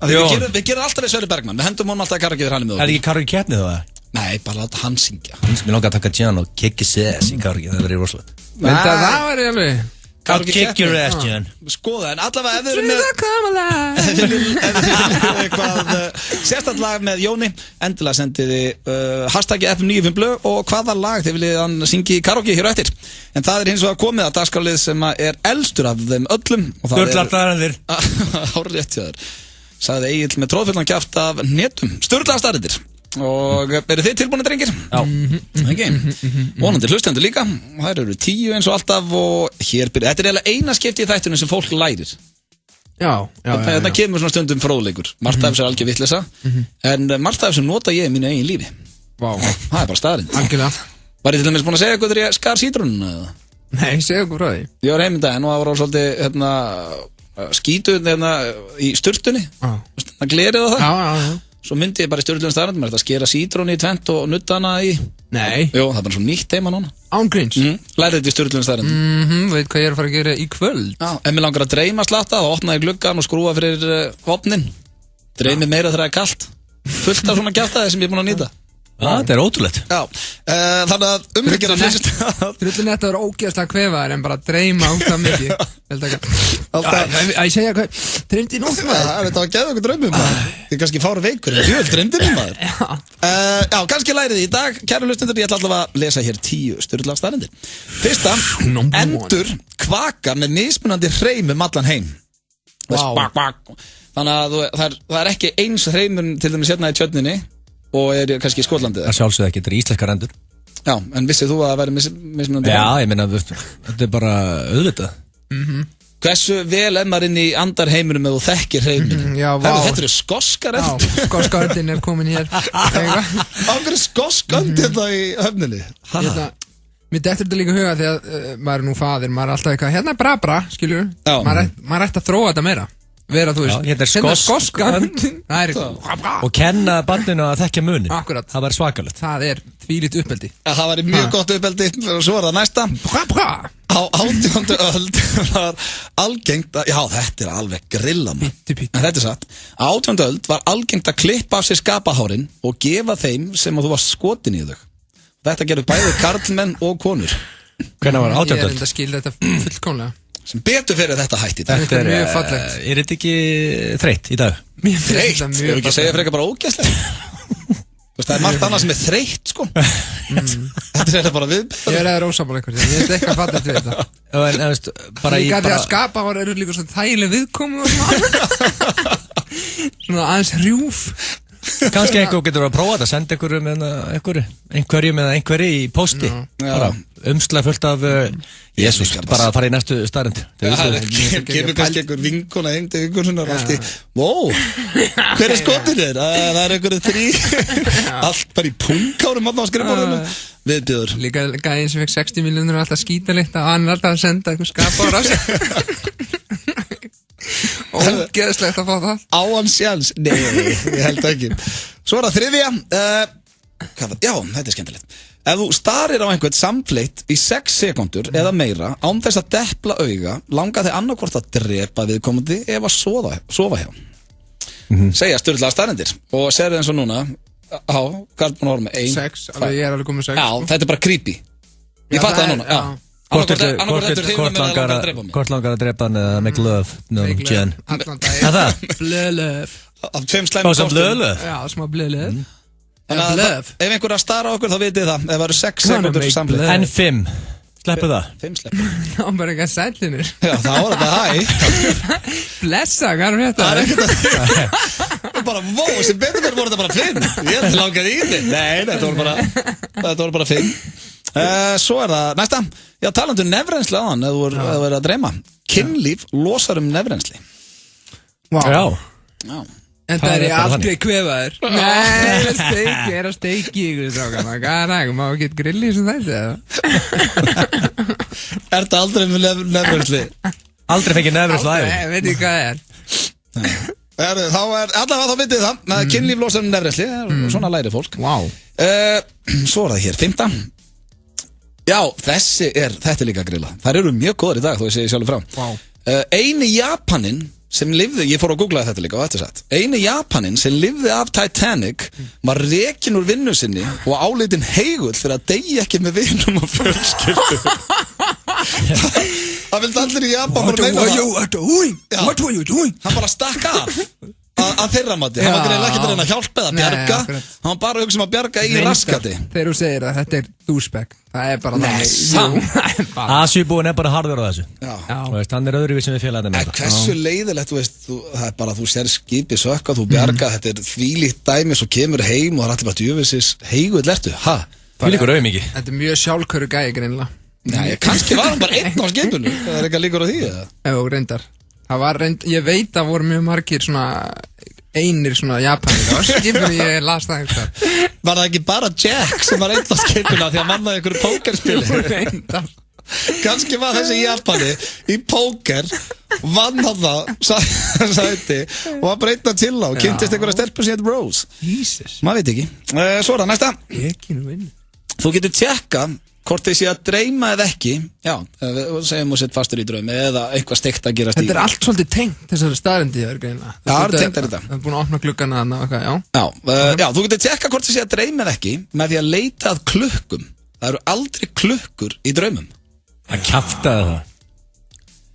Við gerum alltaf við Sverri Bergmann. Við hendum honum alltaf í karaoke þegar hann er með okkur. Er ekki karaoke keppni þá það? Nei, bara láta hann syngja. Mér langar að taka Jan og kick his ass í karaoke. Það verður rosalegt. Það verður alveg. I'll kick your ass, Jan. Skoða, en allavega ef þið eru með ef þið viljum eitthvað sérstætt lag með Jóni, endilega sendiði hashtagið FM95 Blö og hvaða lag þið viljið hann syngi í karaoke hér á eftir. En það er hins vegar komið að dagskrálið sem er elstur af þeim öllum. Sturlastarendir. Hárið rétt hjá þér. Sagði Egill með tróðfullan kjaft af netum. Sturlastarendir. Og eru þið tilbúinir, drengir? Já. Vonandi hlustendur líka. Það eru 10 eins og alltaf og hér byrja. Þetta er eiginlega eina skipti í þættunum sem fólk lærir. Já. Þetta kemur svona stundum fróðleikur. Margt af þessu er algjör vitleysa. En margt af þessu nota ég í mínu eigin lífi. Vá. Það er bara staðrind. Algjörlega. Var ég til dæmis búin að segja eitthvað þegar ég skar sítrónuna eða? Nei, segja okkur frá því. Ég var heim í daginn og það var svolítið skítuð í sturtunni. Það glerið á það. Já. Svo myndi ég bara í stjórnlegum staðröndum að skera sítrónu í tvent og nutta hana í. Nei. Jó, það er bara svo nýtt heima núna. Ángríns. Lærið þetta í stjórnlegum staðröndum. Veit hvað ég er að fara að gera í kvöld. Já, ef mér langar að dreyma slatta, þá opnaði gluggan og skrúa fyrir opnin. Dreymi meira þegar það er kalt. Fullt af svona gæftæði sem ég er búin að nýta. Það er ótrúlegt. Já, þannig að umhyggir að hlust. Drullunett var ógeðslega kvefaðir en bara dreyma út af mikið. Ég segja hvað, dreymdi nótt maður. Þetta var geða okkur draumum maður. Þið kannski fáru veikur, en fjöld dreymdi mér maður. Já, kannski lærið þið í dag. Kæru hlustendur, ég ætla allavega að lesa hér 10 sturla staðreyndir. Fyrsta, endur kvaka með mismunandi hreimum allan heim. Þannig að það er ekki eins hreimun til dæmis hérna í tjörninni og er kannski í Skotlandi. Það sjálfsögðu ekki, þetta er íslenskar endur. Já, en vissið þú að það væri mismunandi? Já, ég meina, þetta er bara auðvitað. Hversu vel er maður inn í andarheiminum ef þú þekkir hreimin? Þetta eru skoskar endur. Skoskar öndin er komin hér. Áhverju skoskand þetta í höfninni? Mér dettur þetta líka huga þegar maður er nú faðir, maður er alltaf eitthvað, hérna er bra, skiljur. Maður ætti að þróa þetta meira. vera, þú veist, hérna skoskan og kenna barninu að þekkja munin. Akkurat. Það var svakalegt. Það þvílíkt uppeldi. Það var mjög gott uppeldi. Svo er það næsta. Á 18. öld var algengt að, já, þetta alveg grilla maður. Þetta satt. Á 18. öld var algengt að klippa af sér skapahárin og gefa þeim sem að þú var skotin í þau. Þetta gerðu bæði karlmenn og konur. Hvernig var 18. öld? Ég að skilja þetta fullkomlega. Sem betur fyrir þetta hætti. Þetta mjög fallegt. Þetta ekki þreytt í dag? Þreytt? Ég vil ekki segja frekar bara ógeðslega. Það margt annað sem þreytt, sko. Þetta bara við. Ég eða ósammála einhvern veginn. Ég veit eitthvað fallegt við þetta. En veist, bara ég gæti að skapa var eru líka svona þægileg viðkomu og svona. Svona aðeins hrjúf. Kannski einhver getur að prófa þetta, senda einhverjum eða einhverju í posti. Umslag fullt af Jesus, bara að fara í næstu starrend. Gefur kannski einhver vinkona heim til vinkonunnar og allt í wow, hver skotin þér? Það einhverju 3 allt bara í punkárum á skrifborðinu. Viðbjöður. Líka gæðin sem fekk 60 milljónir og alltaf skítalikt og hann alltaf að senda einhver skapar á sig. Ógeðslegt að fá það. Á hans sjans? Nei, ég held ekki. Svo það þriðja. Já, þetta skemmtilegt. Ef þú starir á einhvern samfleitt í 6 sekundur eða meira án þess að depla auga, langar þig annarkvort að drepa viðkomandi ef að sofa hjá. Segja sturlaða staðreyndir og segir eins og núna hvað er búin að horfa með 1, 6, alveg ég alveg komið 6. Já, þetta er bara creepy. Ég fatt það núna, já. Hvort langar að drepa hann eða make love? No, Jen. Það? Blöðlöf. Af 2 slæmum kostum. Blöðlöf? Já, smá blöðlöf. Ef einhver að stara okkur þá vitið það. Ef það eru 6 sekundur samfleitt. En 5. Sleppu það? 5 sleppu. Já, bara eitthvað sætlinir. Já, það var þetta hæ. Blessa, hvað er þetta? Það er ekkert að bara, wow, sem betur mér voru þetta bara 5. Ég langaði í þig. Nei, þetta voru bara 5. Svo er það næsta. Já, talandu nefrensli á hann ef þú er að dreyma. Kynlíf losar nefrensli. Wow. Já. En það er ég aldrei kvefaður. Nei, það er að steiki ykkur strákana. Hvað er það? Má ekki grilli sem þetta? Er þetta aldrei með nefrensli? Aldrei fengið nefrensli æfing? Nei, veit ég hvað það er. Þá er allavega þá vitið það. Kynlíf losar nefrensli. Svona læri fólk. Wow. Svo er það hér, 5. Já, þetta er líka grilla. Það eru mjög góðar í dag, þó ég segi sjálfur frá. Wow. Eini Japanin sem lifði, ég fór að googla þetta líka og þetta er satt. Eini Japanin sem lifði af Titanic var rekinn úr vinnu sinni og álitinn heigull fyrir að deyja ekki með vinum og fjölskyldu. Það vildi allir í Japan bara meina það. What were you doing? Hann bara stakk af að þeirra mati. Hann var greið ekki að reyna að hjálpa eða bjarga. Hann var bara að hugsa um að bjarga í raskati. Þegar þú segir að þetta er douchebag, það er bara þannig. Asjubúin er bara harður á þessu. Hann er öðruvís sem við félagarnir með það. Hversu leiðilegt, það er bara að þú sér skipi sökka, þú bjarga, þetta er þvílíkt dæmi, svo kemur heim og það er allir bara djöfisins heiguð lertu. Það er líka rauðmikið. Þetta er mjög sjálfkörur gæi greinilega. Nei, kannski var hann bara einn á skipinu. Það er eitthvað líkur á því, eða? Jú, reyndar. Ég veit að voru mjög margir svona einir svona Japanir á skipinu, ég las það eitthvað. Var það ekki bara Jack sem var einn á skipinu því að mannaði ykkur pókerspili? Reyndar. Kannski var þessi Japani í póker, vann hann það, sæti, og var bara einn að chilla og kynntist einhverja stelpur sem heit Rose. Jesus. Maður veit ekki. Svo er það næsta. Ekki nú inn. Þú getur tjekka hvort þið sé að dreyma eða ekki. Já, segjum þú sett fastur í draumi eða eitthvað steikt að gerast í. Þetta er allt svolítið tengt þessari staðrendi þér greina. Já, það er tengt þetta. Það er búin að opna gluggana þarna og eitthvað, já. Já, þú getur tjekka hvort þið sé að dreyma eða ekki með því að leita að klukkum. Það eru aldrei klukkur í draumum. Það kjaftaði það.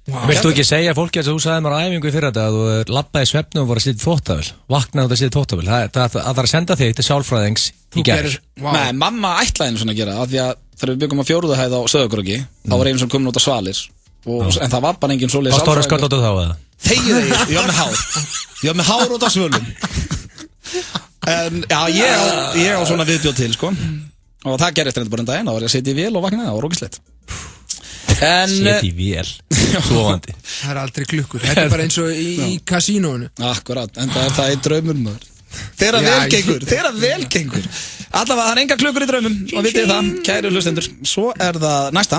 Vilt þú ekki segja fólki að þú sagði mér á æfingu fyrir þetta að þú labbaði í svefnu og voru að sitja í þvottavél, vaknaði út að sitja í þvottavél. Það þarf að senda þig til sálfræðings í gær. Nei, mamma ætlaði einu svona að gera það því að þegar við byggum á 4. hæð á Söðukröki þá var einu sem komin út á Svalir en það var bara engin svoleiðis sálfræðingur. Var stóra skott út á þá eða? Þegið, ég var með hár. Ég var með hár út á svölum. En já, ég á svona viðbjóð til, sko. Og það gerist reyndar bara en daginn, þá var ég að sitja í vél og vaknaði, það var rókislegt. Sitja í vél, svovandi. Það er aldrei klukkur, þetta er bara eins og í kasínóinu. Akkurat, en það er það í draumur maður. Þeirra vel gengur. Allavega, það er enga klukkur í draumum og vitið það, kæru hlustendur. Svo er það næsta.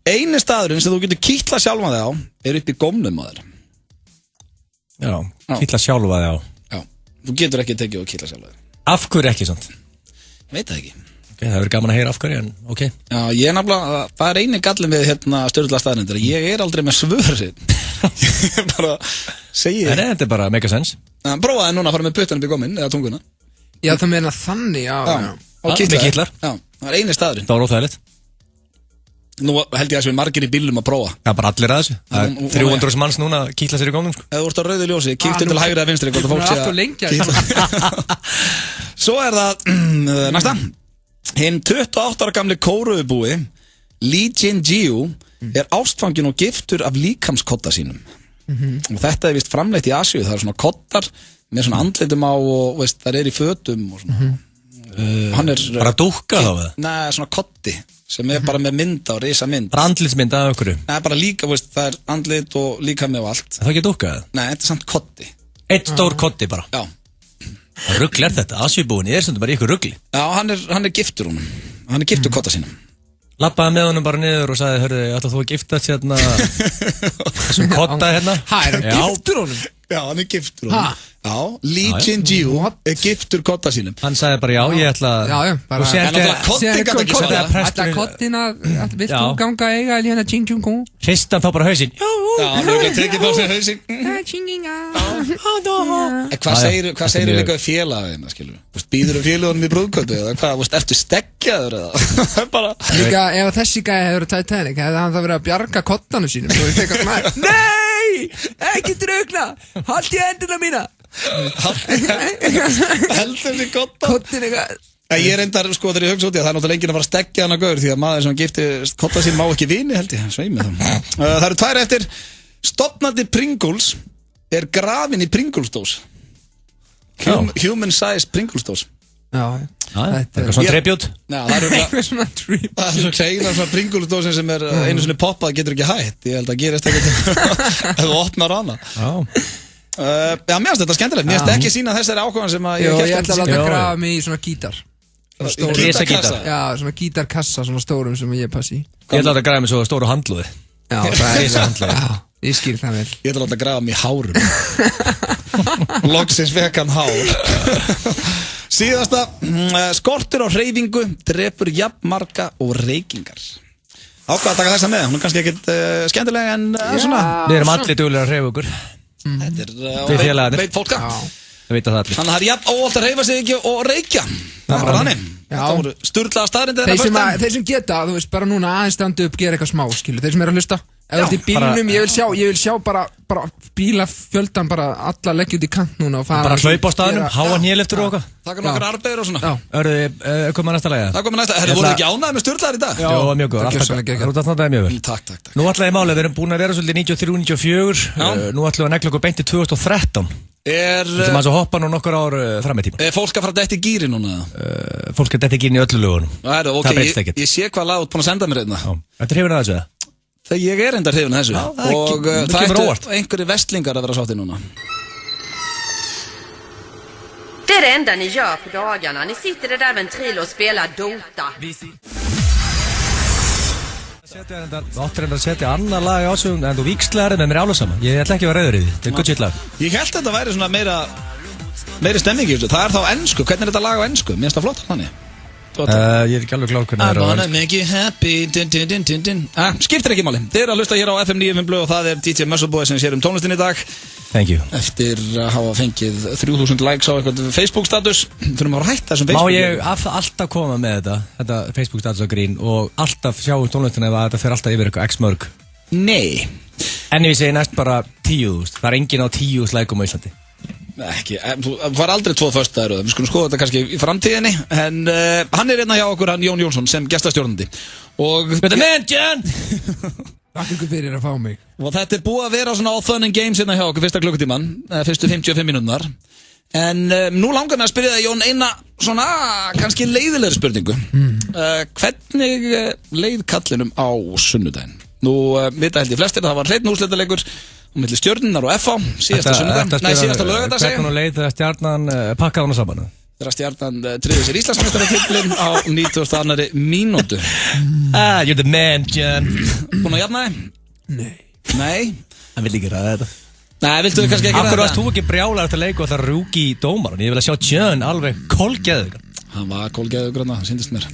Eini staðurinn sem þú getur kýtla sjálfan þig á er upp í gómnum maður. Já, kýtla sjálfa þig á. Já, þú getur ekki tekið og kýtla sjálfa þig. Af hverju ekki svona? Veit það ekki. Ok, það verður gaman að heyra af hverju, en ok. Já, ég nefnilega, það eini gallin við Sturla staðrendur, ég aldrei með svörin. Ég bara segi... Nei, þetta bara make a sense. Prófaði núna að fara með puttan upp í góminn, eða tunguna. Já, það meina þannig, já. Og kýtlar. Já, það eini staðurinn. Það var óþægilegt. Nú held ég að það er margir í bílum að prófa. Já, bara allir að þessu. Það er 300 manns núna að kýtla sér í gómnum, sko. Ef þú ert á rauðu ljósi, kíktu til hægri eða vinstri, hvort að fólk sé að kýtla. Svo er það, næsta. Hinn 28 ára gamli kóruubúi, Lee Jin-jiu, er ástfangin og giftur af líkamskotta sínum. Og þetta er vist framleitt í Asíu. Það er svona kottar með svona andlitum á og veist, það er í fötum og svona. Hann er... Bara dúkka þá eða? Nei, svona kotti sem er bara með mynda og risa mynd. Bara andlitsmynd af okkur? Nei, bara líka, veist, það er andlit og líkami og allt. Það er ekki dúkka eða? Nei, þetta er samt kotti. Eitt stór kotti bara? Já. Rugl er þetta, Asíubúin, ég er sem bara í ykkur rugli. Já, hann er giftur honum. Hann er giftur kotta sínum. Lappaði með honum bara niður og sagði, hörðu, ætla þú að giftast hérna þessum kotta hérna? Ha, er hann giftur honum? Já, hann er giftur honum. Já, Lee Jin-jiu er giftur kotta sínum. Hann sagði bara, já, ég ætla... Já, bara... En alltaf kotti gæti ekki svara. Alltaf kottina, vilt þú ganga eiga hérna Jin-jiu-kong? Hristan þá bara hausinn. Já, hann er ekki að tekja þá sér hausinn. Hvað segir líka félagina, skilur? Býður félagunum í brúðköpi eða hvað? Ertu steggjaður eða? Líka, ef þessi gæði hefur Titanic, hefði hann það verið að bjarga kottanum sínum. Nei, ekki drukna, haldi hendina mína. Heldur þið kottan? Ég er reyndar, sko, þegar ég hugsa út í að það er náttúrulega enginn að fara að steggja hann að gaur því að maður sem giftist kotta sín má ekki vini, held ég, sveimi það. Það eru 2 eftir. Stofnandi Pringles er grafin í Pringles-dós. Human size Pringles-dós. Já, þetta er eitthvað svona tribute. Já, það er svona Pringles-dósin sem er einu svona poppað getur ekki hætt. Ég held að gerist ekkert ef þú opnar hana. Já, mér finnst þetta skemmtilegt. Mér finnst ekki sína þessari ákvæðan sem að ég ætla að láta grafa mig í svona gítar. Gítarkassa? Já, svona gítarkassa, svona stórum sem ég passi í. Ég ætla að láta grafa mig svo stóru handlúði. Já, það er handlúði. Já, ég skil það vel. Ég ætla að láta grafa mig í hárum. Loksins fekk hann hár. Síðasta, skortur á hreyfingu drepur jafnmarga og reykingar. Ákvað að taka þessa með, hún er kannski ekkert skemmtilega en svona. Við erum allir duglega að hreyfa okkur. Þetta er veit fólka. Það veit að það allir. Þannig að það er jafn óvalt að hreyfa sig ekki og reykja. Það er bara þannig. Það voru sturlaða staðreyndir. Þeir sem geta, þú veist, bara núna aðeins standa upp, gera eitthvað smá, skilu. Þeir sem eru að hlusta. Ef þetta er bílnum, ég vil sjá bara bílafjöldan bara alla leggja út í kant núna og fara... Bara hlaupa á staðnum, háa néleftur og okkar. Taka nokkar arbegur og svona. Komum að næsta lagi. Það komum að næsta. Herðu, voru ekki ánægðir með sturlaðar í dag? Já, mjög góð. Það er mjög vel. Takk. Nú ætlaði málið, við erum búin að vera svolítið 93-94. Nú ætlum við að negla okkur beint í 2013. Þú ætlum að hoppa nú nokkur ár fram í tíma. Er fólk að fara dætt í gíri núna? Fólk er dætt í gíri í öllu lögunum. Það breytist ekkert. Ég sé hvað lag út búin að senda mér einna. Þetta er hrifin að þessu, þegar ég er enda hrifin að þessu. Og það er einhverju vestlingar að vera sátt í núna. Det är det enda ni gör på dagarna. Ni sitter där med en tril och spelar Dota. Þú áttir að setja annar lag á sig en þú víkslæðir með mér álega saman. Ég ætla ekki að vera rauður í því. Þetta er gutt sitt lag. Ég held að þetta væri svona meiri stemming í þessu. Það er þá ensku. Hvernig er þetta lag á ensku? Mér finnst það flott þannig. Ég er ekki alveg klár hvernig það er á I wanna make you happy. Skiptir ekki máli. Þið eru að hlusta hér á FM 95 Blöð og það er DJ Muscleboy sem sér tónlistin í dag. Thank you. Eftir að hafa fengið 3000 likes á eitthvað Facebook status. Þurfum að hætta þessum Facebook. Má ég alltaf koma með þetta Facebook status og grín og alltaf sjá tónlistin ef þetta fer alltaf yfir eitthvað x mörg? Nei. En ég segi næst bara 10.000. Það er engin á 10.000 lækum á Íslandi. Ekki, þú var aldrei 2 föstudagur. Við skulum skoða þetta kannski í framtíðinni. En hann er hérna hjá okkur, hann Jón Jónsson sem gestastjórnandi. Þetta menn, Jón! Takk ykkur fyrir að fá mig. Og þetta er búið að vera svona all fun and games hérna hjá okkur fyrsta klukkutíman, fyrstu 55 mínúturnar. En nú langar mig að spyrja það, Jón, eina svona kannski leiðilegri spurningu. Hvernig leið kallinum á sunnudaginn? Nú vita held ég flestir að það var hreinn úrslitaleikur á milli Stjörnunnar og FH síðasta sunnudag, síðasta laugardag segja. Hvernig leið þegar Stjarnan pakkaði hana saman? Þegar Stjarnan tryggði sér Íslandsmeistaratitilinn á 92. mínútu. You're the man, John. Búin að jafna þið? Nei. Nei? Hann vil ekki ræða þetta. Nei, viltu við kannski ekki Akkur varst þú ekki brjálar til að leika og það rúki í dómaran? Ég vil að sjá John alveg kolgeður. Hann var kolgeður grann, það syndist mér.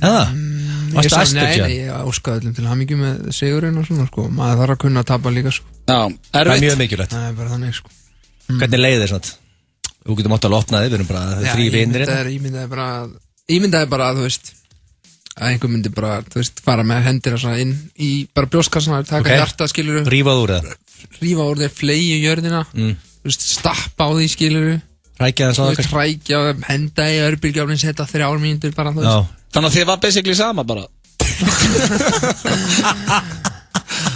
Varstu æstur, John? Nei, ég óskaði öllum til hamingju með sigurinn og svona, sko. Maður þarf að kunna að tapa líka, sko. Já, það er mjög mikilvægt. Það er bara þannig, sko. Hvernig leiði þér svona? Þú getur mátt að lopna þig, við erum bara þrý vinir. Ímyndaði bara, þú veist, að einhver myndi bara, þú veist, fara með hendir inn í bara brjóstkassana, taka hjarta, skilurðu. Rífað úr það? Rífa úr þér, fleyja jörðina, þú veist, stappa á því, skilurðu. Rækja það svona? Rækja, henda í örbylgjafnin, setja 3 mínútur bara, þú veist. Þannig að þið var basically sama bara?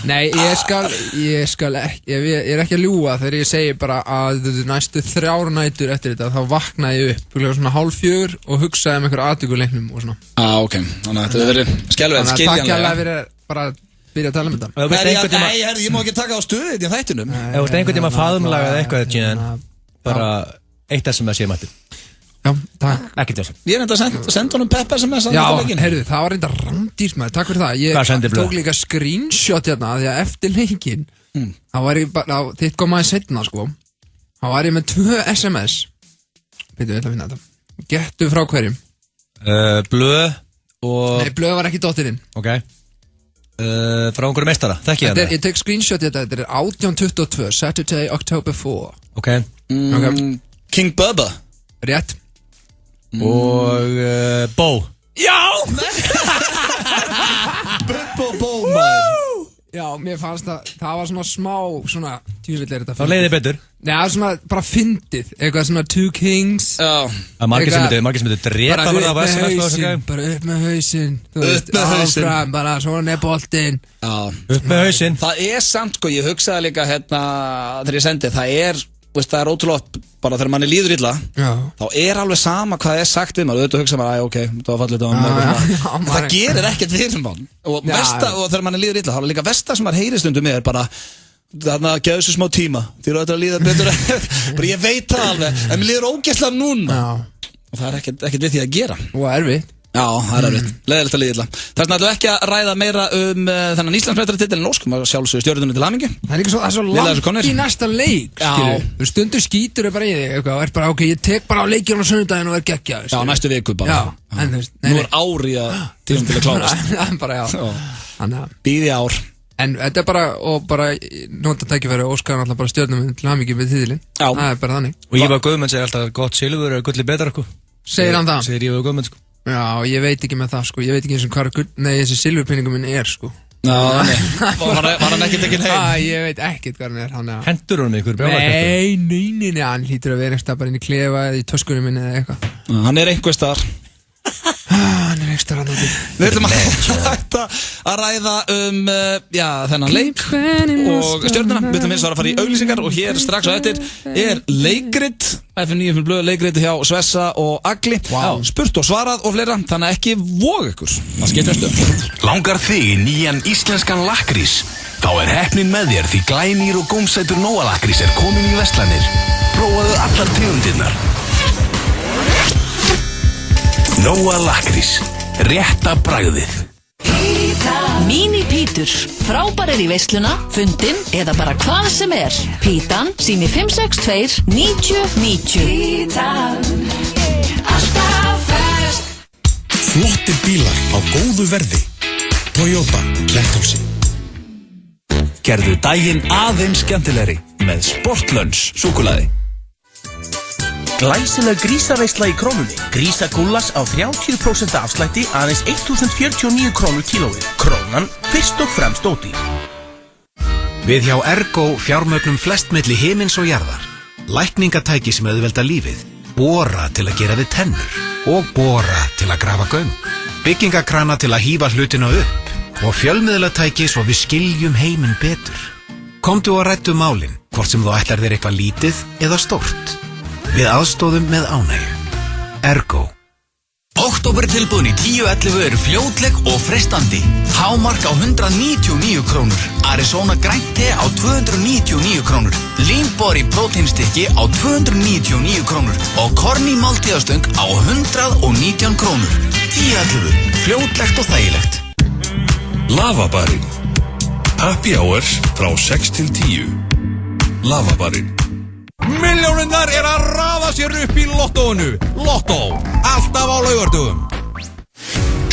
Nei, ég er ekki að ljúga þegar ég segi bara að næstu 3 nætur eftir þetta þá vaknaði ég upp svona 3:30 og hugsaði um einhver aðtökuleiknum og svona. Ok, þannig að þetta hefur verið skelfilegt, skiljanlega. Þannig að takk alveg fyrir bara að byrja að tala um þetta. Nei, ég má ekki taka á stuðið í þættinum. Ef þú ert einhvern tíma faðumlagað eitthvað, Jen, bara eitt SMS ég mætti. Já, takk. Ekkert þess. Ég er enda að senda honum Pepp SMS Já, heyrðu, það var reynda rándýrt maður, takk fyrir það. Ég tók líka screenshot hérna því að eftir leikinn þá var ég bara, þitt kom aðeins setna sko, þá var ég með 2 SMS. Býtum við ætla að finna þetta. Gettu frá hverjum? Blöð og... Nei, Blöð var ekki dóttirinn. Ok. Frá einhverju meistara, þekki ég það? Ég tek screenshot þetta er 18:22, Saturday, October 4. Ok. King Bubba. Rétt. Og Bó. Já! Bubba og Bó, maður. Já, mér fannst það var svona smá, svona, tjúvill er þetta. Þá leiði betur. Nei, það var svona bara fyndið, eitthvað svona 2 Kings. Já. Margir sem myndu drepa bara upp með hausinn, þú veist, áfram, bara svona er boltinn. Já. Upp með hausinn. Það er samt, sko, ég hugsaði líka hérna, þegar ég sendi, það er ótrúlega, bara þegar manni líður illa, þá er alveg sama hvað er sagt við maður, auðvitað hugsa maður, ok, það var fallið það gerir ekkert fyrir mann og þegar manni líður illa, þá er líka versta sem maður heyri stundum er bara þarna að gefa þessu smá tíma til að líða betur bara ég veit það alveg, en mér líður ógeðslega núna og það er ekkert við því að gera og erfitt. Já, það er erfitt, leiðilegt að líða illa. Þess vegna ætlum við ekki að ræða meira þennan Íslandsmeistaratitil en óskum að sjálfsögðu Stjörnunni til hamingju. Það er líka svo langt í næsta leik, skilju. Stundur skýtur þau bara í þig eitthvað og er bara, ok, ég tek bara á leikjum á sunnudaginn og er geggjaður. Já, næstu viku bara. Já, en þú veist, nú er ári til að klárast. Bara, já. Bíði ár. En þetta er bara, og bara nota tækifæri og óskaði náttúrulega bara Stjörnunni til hamingju með titilinn. Það er bara þannig. Og Ívar Guðmunds er alltaf gott silfur og gulli betra, sko. Segir hann það? Segir Ívar Guðmunds, sko. Já, ég veit ekki með það, sko. Ég veit ekki eins og hvað þessi silfurpinningum minn er, sko. Já, var hann ekkert ekki heim? Ég veit ekkert hvað hann er. Hendur hann ykkur brjálæðkvæmstu? Nei, hann hlýtur að vera eitthvað bara inn í klefa eða í töskunum minni eða eitthvað. Hann er einhver staðar. Hann er ekstra hann. Við ætlum að ræða þennan leik og Stjörnuna. Við ætlum eins og að fara í auglýsingar og hér strax á eftir er leikrit FM9 blöð leikriti hjá Svessa og Agli. Spurt og svarað og fleira, þannig ekki vog ykkur að skipta stöð. Langar þig nýjan íslenskan lakkrís? Þá er heppnin með þér því glænýr og gómsætur Nóa lakkrís er komin í verslanir. Prófaðu allar tegundirnar. Nóa lakkrís, rétta bragðið. Mini Pítur, frábærir í veisluna, fundin eða bara hvað sem er. Pítan, sími 562 90 90. Pítan, alltaf fest. Flottir bílar á góðu verði. Toyota, Kletthálsi. Gerðu daginn aðeins skemmtilegri með Sportlunch súkkulaði. Glæsileg grísaveisla í Krónunni. Grísagúllas á 30% afslætti aðeins 1049 krónur kílóið. Krónan fyrst og fremst ódýr. Við hjá Ergo fjármögnum flest milli himins og jarðar. Lækningatæki sem auðvelda lífið. Bora til að gera við tennur. Og bora til að grafa göng. Byggingakrana til að hífa hlutina upp. Og fjölmiðlatæki svo við skiljum heiminn betur. Komdu og ræddu málin, hvort sem þú ætlar þér eitthvað lítið eða stórt. Við aðstóðum með ánægju. Ergo. Októbertilboðin í 10.11 eru fljótleg og freistandi. Hámark á 199 krónur. Arizona grænt te á 299 krónur. Línbori próteinstykki á 299 krónur. Og Korni máltíðastöng á 119 krónur. 10.11. Fljótlegt og þægilegt. Lavabarinn. Happy hours frá 6 til 10. Lavabarinn. Milljónirnar að raða sér upp í lottóinu. Lottó, alltaf á laugardögum.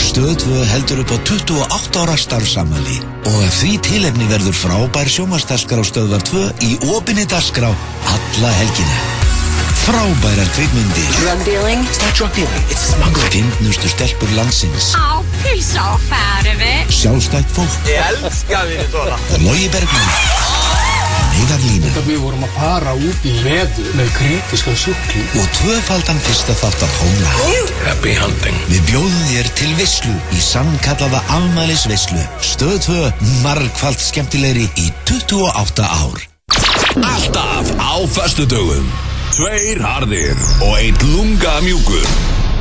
Stöð 2 heldur upp á 28 ára starfsafmæli og ef því tilefni verður frábær sjónvarpsdagskrá Stöðvar 2 í opinni dagskrá alla helgina. Frábærar kvikmyndir. Drug dealing? It's not drug dealing, it's smuggling. Fyndnustu stelpur landsins. Á, pulsa og færfi. Sjálfstætt fólk. Ég elska þér svona. Logi Bergmann. Neyðarlína. Við vorum að fara út í leður með kritiskan sjúkling. Og tvöfaldan fyrsta þátt af Homeland. Happy hunting. Við bjóðum þér til veislu í sannkallaða afmælisveislu. Stöð 2 margfalt skemmtilegri í 28 ár. Alltaf á föstudögum. 2 harðir og 1 lunga mjúkur.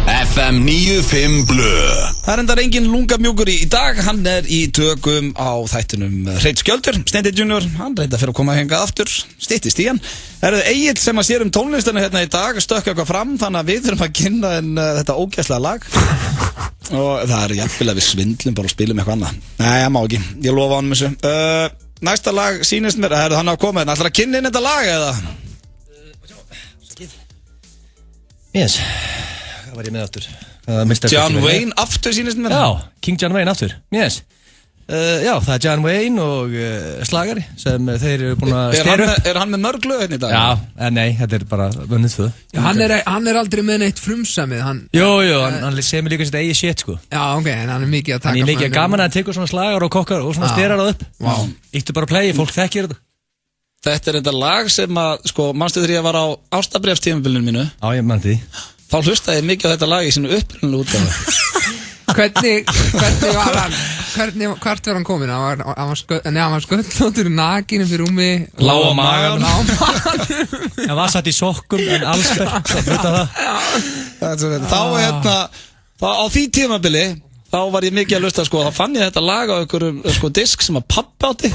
FM 95 Blö. Það endar engin lunga mjúkur í dag. Hann í tökum á þættinum Hreinn Skjöldur, Steindi Junior. Hann reynda fyrir að koma hengað aftur. Styttist í hann. Það Egill sem að sér tónlistana hérna í dag, stökk eitthvað fram, þannig að við þurfum að kynna þetta ógeðslega lag. Og það jafnvel að við svindlum bara og spilum eitthvað annað. Nei, ég má ekki, ég lofa honum þessu. Næsta lag sýnist mér, hann á að koma hérna. Ætlar að kynna inn þetta lag eða? Yes. Hvað var ég með aftur? John Wayne aftur sýnist mér. Já, King John Wayne aftur. Yes. Já, það John Wayne og slagari sem þeir eru búin að stera upp. Er hann með mörg lög hérna í dag? Já, nei, þetta er bara vunnið tvö. Hann er aldrei með neitt frumsamið. Jú, hann semur líka sitt eigi shit, sko. Já, ok, en hann er mikið að taka. Hann er mikið gaman að teka svona slagar og kokkar og svona sterar það upp. Íttu bara að playa, fólk þekkir þetta. Þetta er þetta lag sem að, sko, manstu þegar ég var á ástabréfstímabilinu mínu. Já, ég man því. Þá hlustaði ég mikið á þetta lag í sinu upprunalegu útgáfu. Hvernig var hann? Hvert var hann komin? Hann var sköllóttur í nakinu fyrir rúmi. Lá á magan. Hann var satt í sokkum en allsberg. Þá á því tímabili þá var ég mikið að hlusta, sko, þá fann ég þetta lag á einhverjum, sko, disk sem að pappi átti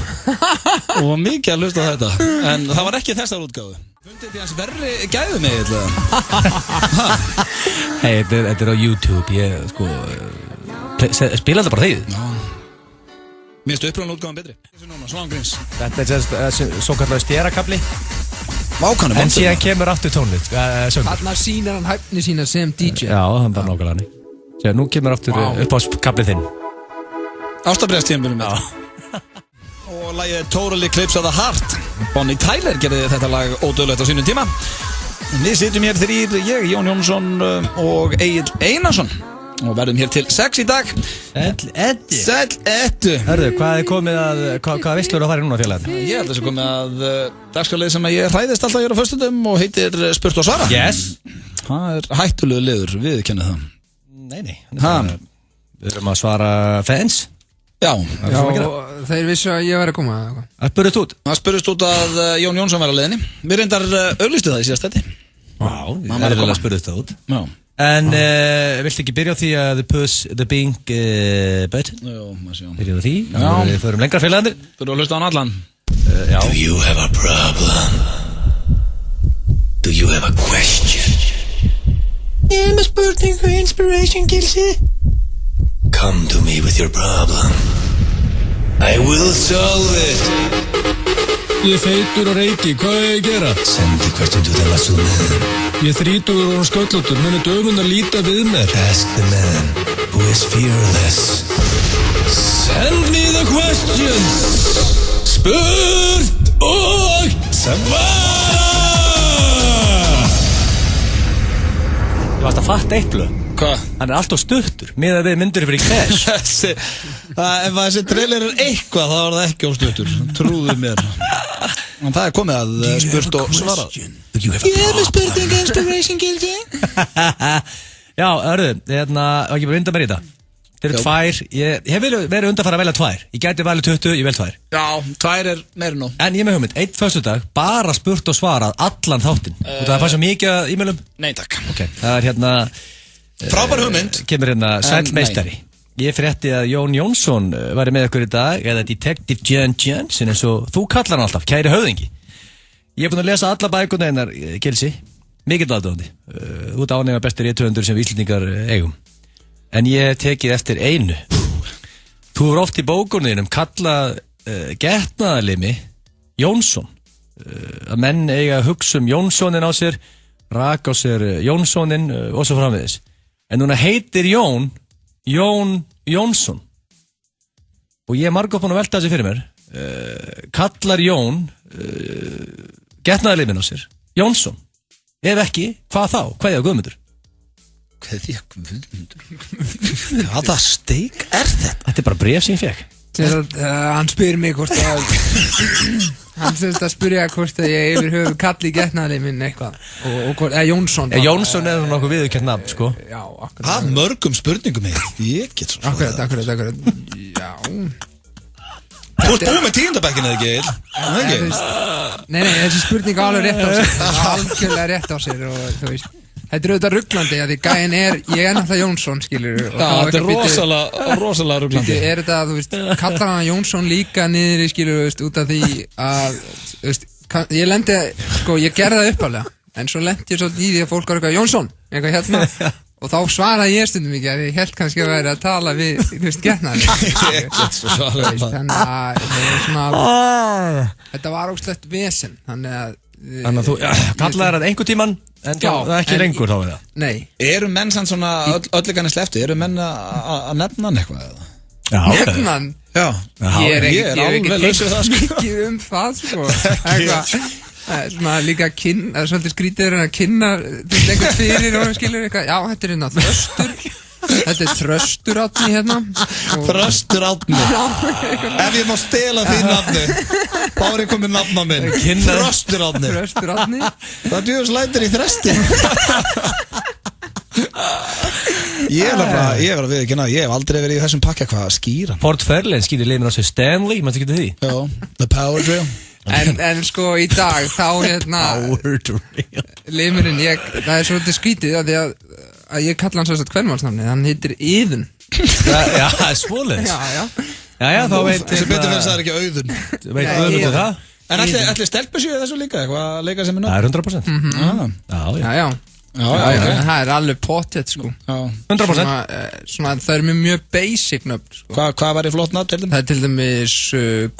og var mikið að hlusta á þetta, en það var ekki þessar útgáfu. Fundið þið hans verri gæðu mig, eitthvað? Hei, þetta er á YouTube, ég, sko, spila þetta bara þig. Já. Mér finnst uppröðan útgáfan betri. Svangrins. Þetta er svo kallar sterakabli. Vákanum. En síðan kemur aftur tónlist, söngur. Þarna sýnir hann hæfni sína sem DJ. Já, hann var nákvæmlega hann. Sér, nú kemur aftur upp á kablið þinn. Ástabréfstímabilinu með. Og lagið Totally Eclipse of the Heart. Bonnie Tyler gerði þetta lag ódöðlegt á sínum tíma. Við sitjum hér þrír, ég, Jón Jónsson og Egill Einarsson. Og verðum hér til 6 í dag. Sæll Eddu. Hörðu, hvað komið að, hvað veislur að fara núna félagarnir? Ég held að það komið að dagskrárlið sem ég hræðist alltaf að gera á föstudum og heitir Spurt og svara. Yes. Það hættulegu liður, við kennum það. Nei. Við erum að svara fans. Já, þeir vissu að ég væri að koma. Það spurðist út. Það spurðist út að Jón Jónsson var á leiðinni. Við reyndar auglistu það í síðast þetta. Já, það er alveg að spurðist það út. Já. En viltu ekki byrja á því að the puss, the bink, bud? Jó, maður sjá. Byrja á því. Já. Við förum lengra félagarnir. Þú eru að hlusta á hann allan. Já. Do you have a problem? Do you have a question? Ég með spurning og inspiration, Gilsi. Come to me with your problem. I will solve it. Ég feitur og reiki, hvað er ég að gera? Send the question to the muscle man. Ég þrítugur og sköllóttur, muni dögun að líta við mér. Ask the man who is fearless. Send me the questions. Spurt og svara. Þú varst að fatta eitt blöð. Hvað? Hann er alltaf stuttur, miðað við myndur fyrir Crash. Ef þessi trailer er eitthvað, þá er það ekki á stuttur. Trúðu mér. En það er komið að spurt og svara. Ég hef með spurning inspiration, Gilsi. Já, hörðu, var ekki bara vinda mér í þetta. Þeir eru tvær, ég hef verið undanfara að velja tvær. Ég gæti valið 20, ég vel tvær. Já, tvær er meira nú. En ég með hugmynd, einn föstudag, bara spurt og svarað allan þáttinn. Og það fannst svo mikið að e-mailum. Nei, takk. Ok, það er frábær hugmynd. Kemur sæll meistari. Ég frétti að Jón Jónsson væri með okkur í dag, eða Detective John Johnson, eins og þú kallar hann alltaf, kæri höfðingi. Ég er búin að lesa alla bækurna einar, Gilsi, mikill aðdáandi. Þú ert ánægða bestur rithöfundur sem við Íslendingar eigum. En ég tekið eftir einu. Þú er oft í bókunum kallað getnaðarlimi Jónsson. að menn eiga að hugsa Jónssonin á sér, raka á sér Jónssonin og svo framvegis. En núna heitir Jón Jónsson. Og ég margótt búin að velta þessi fyrir mér. Kallar Jón getnaðarliminn á sér Jónsson. Ef ekki, hvað þá? Kveðja Guðmundur? Kveðja Guðmundur? Hvaða steik þetta? Þetta bara bréf sem ég fekk. Hann spyr mig hvort að hann semst að spyrja hvort að ég yfir höfu kalli getnaðarliminn eitthvað og Jónsson. Jónsson nokkuð viðurkennt nafn, sko. Já, akkurat. Af mörgum spurningum ég get svo. Akkurat. Já. Þú ert búið með 10. bekkinn eða ekki? Nei, þessi spurning alveg rétt á sér. Algjörlega rétt á sér og þú veist. Þetta auðvitað rugglandi að því gæinn ég náttúrulega Jónsson, skilur. Já, þetta rosalega rugglandi. Er þetta, þú veist, kallar hann Jónsson líka niður í, skilur, þú veist, út af því að, þú veist, ég lendi, sko, ég gerði það upphaflega, en svo lendi ég svolítið í því að fólk var eitthvað, Jónsson, eitthvað hérna, og þá svaraði ég stundum ekki að ég held kannski að væri að tala við, þú veist, getnaðarliminn. Þannig að, þetta var ógeðslegt vesen, þannig að þú kallaði þetta einhver tíman en það er ekki lengur þá við það. Nei. Eru menn sann svona ölliganir slefti? Eru menn að nefna hann eitthvað? Já. Nefna hann? Já. Ég er alveg laus við það, sko. Ekki það, sko. Eitthvað, svona líka svolítið skrítið að kynna lengur fyrir og skilur eitthvað. Já, þetta er hérna Þröstur. Þetta er Þröstur Árni hérna. Þröstur Árni? Ef ég má stela því nafni þá er ég komið nafna minn. Þröstur Árni. Þröstur Árni. Það djúðs lætur í þresti. Ég var að viðurkenna, ég hef aldrei verið í þessum pakka hvað að skýra. Ford Fairlane skýrir limin á sig Stanley, maður ekki til því? Já, The Power Drill. En sko í dag þá hérna limurinn, það er svolítið skrítið að ég kalla hann svolítið kvenmannsnafni, hann heitir Iðun. Já, það er svoleiðis. Já, þá veit sem betur verið það er ekki Auðun. Veit Guðmundur það? En ætli stelpa séu þessu líka eitthvað að leika sem er nátt? Það er 100%. Já. Það er alveg pottet, sko. 100%. Svona það er mjög basic nöfn, sko. Hvað var í flott nafn til þeim? Það er til dæmis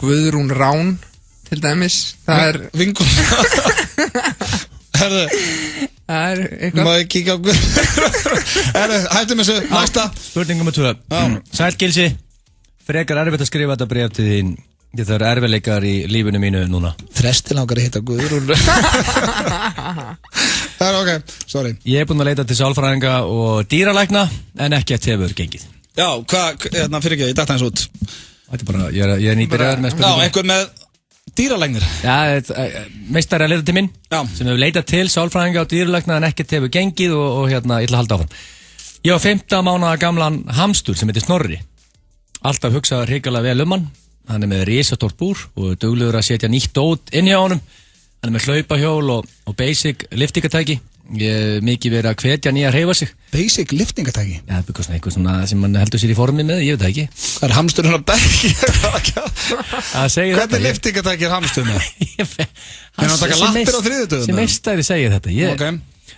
Guðrún Rán, til dæmis. Það er Vingur. Herðu, það er eitthvað. Má ég kíkja á Herðu, hættum þessu, næsta. Spurning nummer 2. Sæll Gilsi, frekar erfitt að skrifa þetta bréf til þín. Það eru erfiðleikar í lífinu mínu núna. Þresti langar að hitta Guðrún. Það er ok, sorry. Ég er búinn að leita til sálfræðinga og dýralækna en ekkert hefur gengið. Já, fyrir ekki, ég datt hans út. Þetta er bara, ég er nýbyrjaður með spurningum. Já, einhver með dýralæknir. Já, meistari að leita til minn sem hefur leitað til sálfræðinga og dýralækna en ekkert hefur gengið og ég ætla að halda áfram. Ég á 15 mánaða gamlan hamstur sem heitir Snorri. Alltaf hugsa hrikalega vel hann. Hann er með risastórt búr og duglegur að setja nýtt dót inn hjá honum. Hann er með hlaupahjól og basic liftingatæki. Ég hef mikið verið að hvetja nýja að hreyfa sig. Basic liftingatæki? Já, eitthvað svona sem hann heldur sér í formi með, ég veit það ekki. Það er hamsturinn á bekki. Hvernig liftingatæki er hamsturinn? Hann að taka lappir á þriðjudöðum? Sem meistari segir þetta.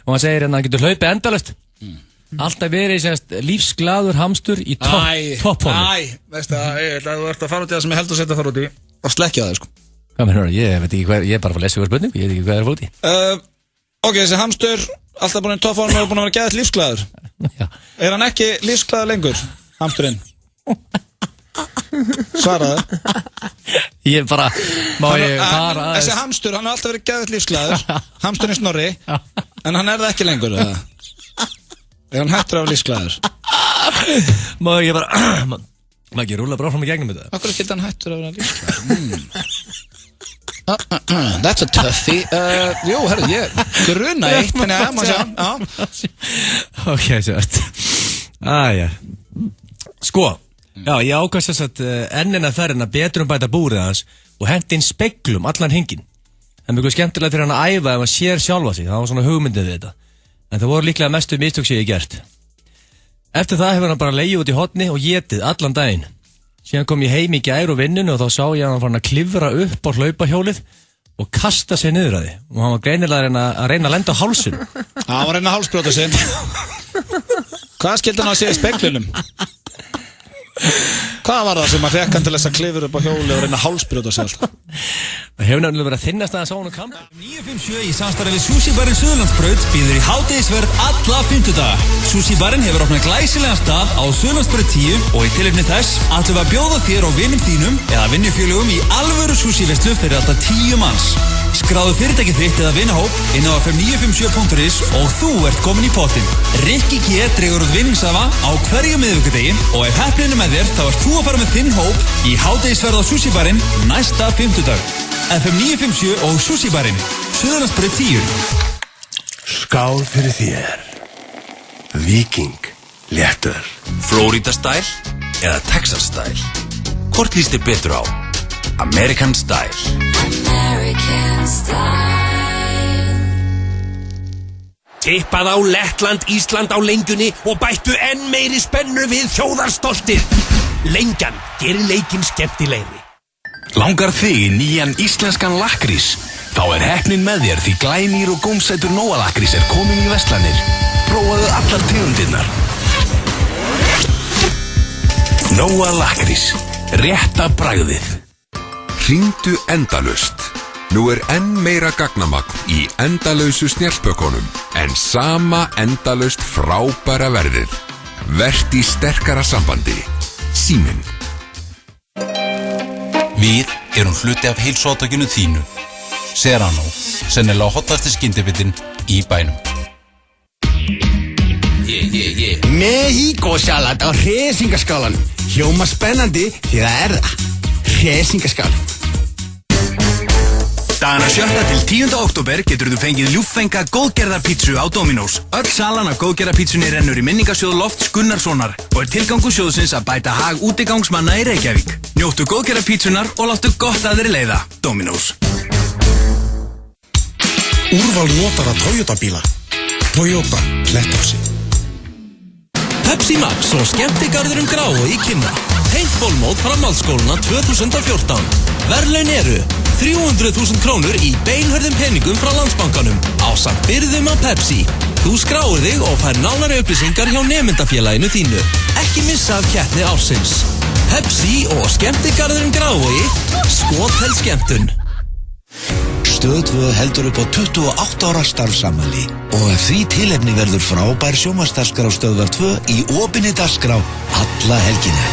Og hann segir að hann getur hlaupið endalaust. Alltaf verið lífsglaður hamstur í toppformi. Veistu það, þú ert að fara út í það sem ég held að setja að fara út í og slekkja það, sko. Hvað mennur það? Ég veit ekki hvað, ég er bara að lesa ykkur spurning, ég veit ekki hvað er að fara út í. Ok, þessi hamstur, alltaf búin í toppformi og búin að vera geðið lífsglaður. Er hann ekki lífsglaður lengur, hamsturinn? Svaraðu. Ég bara, má ég fara aðeins. Þessi hamstur, hann har alltaf verið geðið lífsglaður, hamsturinn Snorri, en hann er það ekki lengur, eða? Er hann hættur af lífsglaður? Má ég bara, má ekki rúla bara fram í gegnum þetta? Akkur skildi hann hættur af lífsglaður? That's a toughie. Jú, herru, ég gruna eitt, en ég má sjá. Ok, sérst. Æja. Sko, já, ég ákvæmst þess að ennina ferðina betur bæta búrið hans og hendi inn speglum allan hringin. Það er mjög skemmtilegt fyrir hann að æfa ef hann sér sjálfa sig, það var svona hugmyndið við þetta. En það voru líklega mestu mistök sem ég gert. Eftir það hefur hann bara legið út í horni og étið allan daginn. Síðan kom ég heim í gær og vinnunni og þá sá ég að hann fann að klifra upp á hlaupahjólið og kasta sig niður að því. Og hann var greinilega að reyna að lenda á hálsinn. Hann var að reyna að hálsbrjóta sig. Hvað skildi hann að segja í speglunum? Hvað var það sem að fekk hann til þess að klifra upp á hjólið og reyna að hálsbrjóta sig alltaf? Það hefur nefnilega verið að þinnast aðeins á honum kamp. 957 í samstarfi við Sushi Barinn Suðurlandsbraut býður í hádegisverð alla 50 daga. Sushi Barinn hefur opnað glæsilegan stað á Suðurlandsbraut 10 og í tilefni þess ætlum við að bjóða þér og vinum þínum eða vinnufélögum í alvöru sushi-veislu fyrir alltaf 10 manns. Skráðu fyrirtækið þitt eða vinahóp inn á fm957.is og þú ert komin í pottinn. Rikki G dregur út vinningsafa á hverju miðvikudegi og ef heppnin með þér þá ert þú að fara með þinn hóp í hádegisverð á Sushi Barinn næsta 50 dag. FM957 og Sushi Barinn, Suðurlandsbraut 10. Skál fyrir þér. Viking léttur. Florida Style eða Texas Style? Hvort líst þér betur á? American Style. American Style. Tippað á Lettland, Ísland á lengjunni og bættu enn meiri spennu við þjóðarstoltið. Lengjan gerir leikinn skemmtilegri. Langar þig í nýjan íslenskan lakkrís? Þá heppnin með þér því glænýr og gómsætur Nóa lakkrís komin í verslanir. Prófaðu allar tegundirnar. Nóa lakkrís. Rétta bragðið. Hringdu endalaust. Nú enn meira gagnamagn í endalausu snjallbökunum en sama endalaust frábæra verðið. Vert í sterkara sambandi. Síminn. Við erum hluti af heilsuátakinu þínu. Serrano, sennilega hottasti skyndibitinn í bænum. Mexico-salat á hresingaskálan. Hljóma spennandi því það það. Hresingaskál. Dagana 7. til 10. október getur þú fengið ljúffenga góðgerðarpítsu á Dominos. Öll salan af góðgerðarpítsunni rennur í minningasjóð Lofts Gunnarssonar og tilgangur sjóðsins að bæta hag útigangsmanna í Reykjavík. Njóttu góðgerðarpítsunar og láttu gott að þeirri leiða. Dominos. Úrval notara Toyota bíla. Toyota Klettási. Pepsi Max og skemmtigarðurinn Grái í Kynna. Paintballmót framhaldsskóluna 2014. Verðlaun eru 300.000 krónur í beinhörðum peningum frá Landsbankanum ásamt byrðum á Pepsi. Þú skráir þig og fær nánari upplýsingar hjá nemyndafélaginu þínu. Ekki missa af keppni ársins. Pepsi og skemmtigarðurinn Grái. Skotheld skemmtun. Stöð 2 heldur upp á 28 ára starfsamali og ef því tilefni verður frábær sjónvarpsdagskrá Stöðvar 2 í opinni dagskrá alla helgina.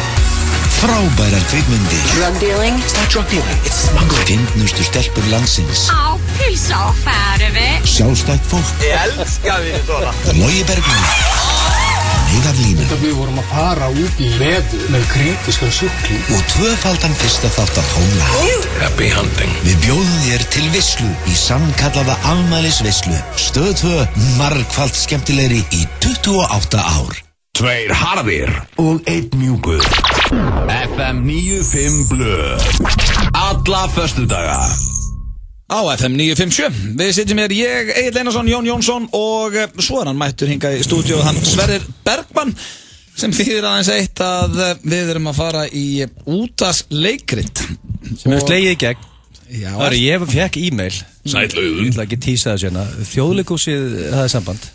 Frábærar kvikmyndir. Drug dealing? It's not drug dealing, it's smuggling. Fyndnustu stelpur landsins. Á, pulsa og færfi. Sjálfstætt fólk. Ég elska við svona. Logi Bergman. Neyðarlína. Við vorum að fara út í veður með kritiskan sjúkling. Og tvöfaldan fyrsta þátt af Homeland. Happy hunting. Við bjóðum þér til veislu í sannkallaða afmælisveislu. Stöð 2 margfalt skemmtilegri í 28 ár. 2 harðir og 1 mjúkur. FM 95 blöð. Alla föstudaga. Á FM 957. Við sitjum hér, ég, Egill Einarsson, Jón Jónsson og svo hann mættur hinga í stúdíu hann Sverrir Bergmann sem þýðir aðeins eitt að við erum að fara í útvarpsleikrit sem er slegið í gegn. Já, það er ég fekk e-mail. Sætlaugun. Ég ætla ekki að tísa það sérna. Þjóðleikhúsið hafði samband.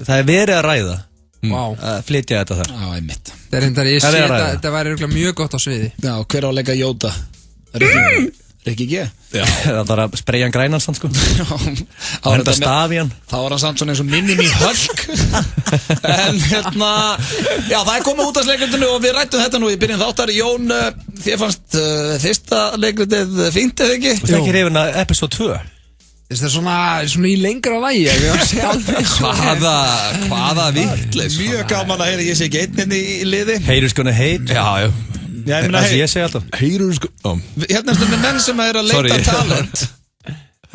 Það er verið að ræða. Að flytja þetta þar. Já, einmitt. Það er reyndar, ég sé þetta væri örugglega mjög gott á sviði. Já, hver á að leika Jóta? Rikki G? Já. Það var að spreyja hann grænan samt sko. Já. Henda staf í hann. Þá var hann samt svona eins og minni í hölk. En hérna, já, það er komið útvarpsleikritinu og við rættum þetta nú í byrjun þáttar. Jón, þér fannst fyrsta leikritið fínt eða ekki? Þú ekki reyfina episode 2? Það er svona í lengra vægi. Hvaða vitleis. Mjög gaman að heyra, ég sé ekki einn í liði. Haters gonna hate. Já. Já, ég meina, ég segi alltaf hérna er stundum menn sem er að leita talent.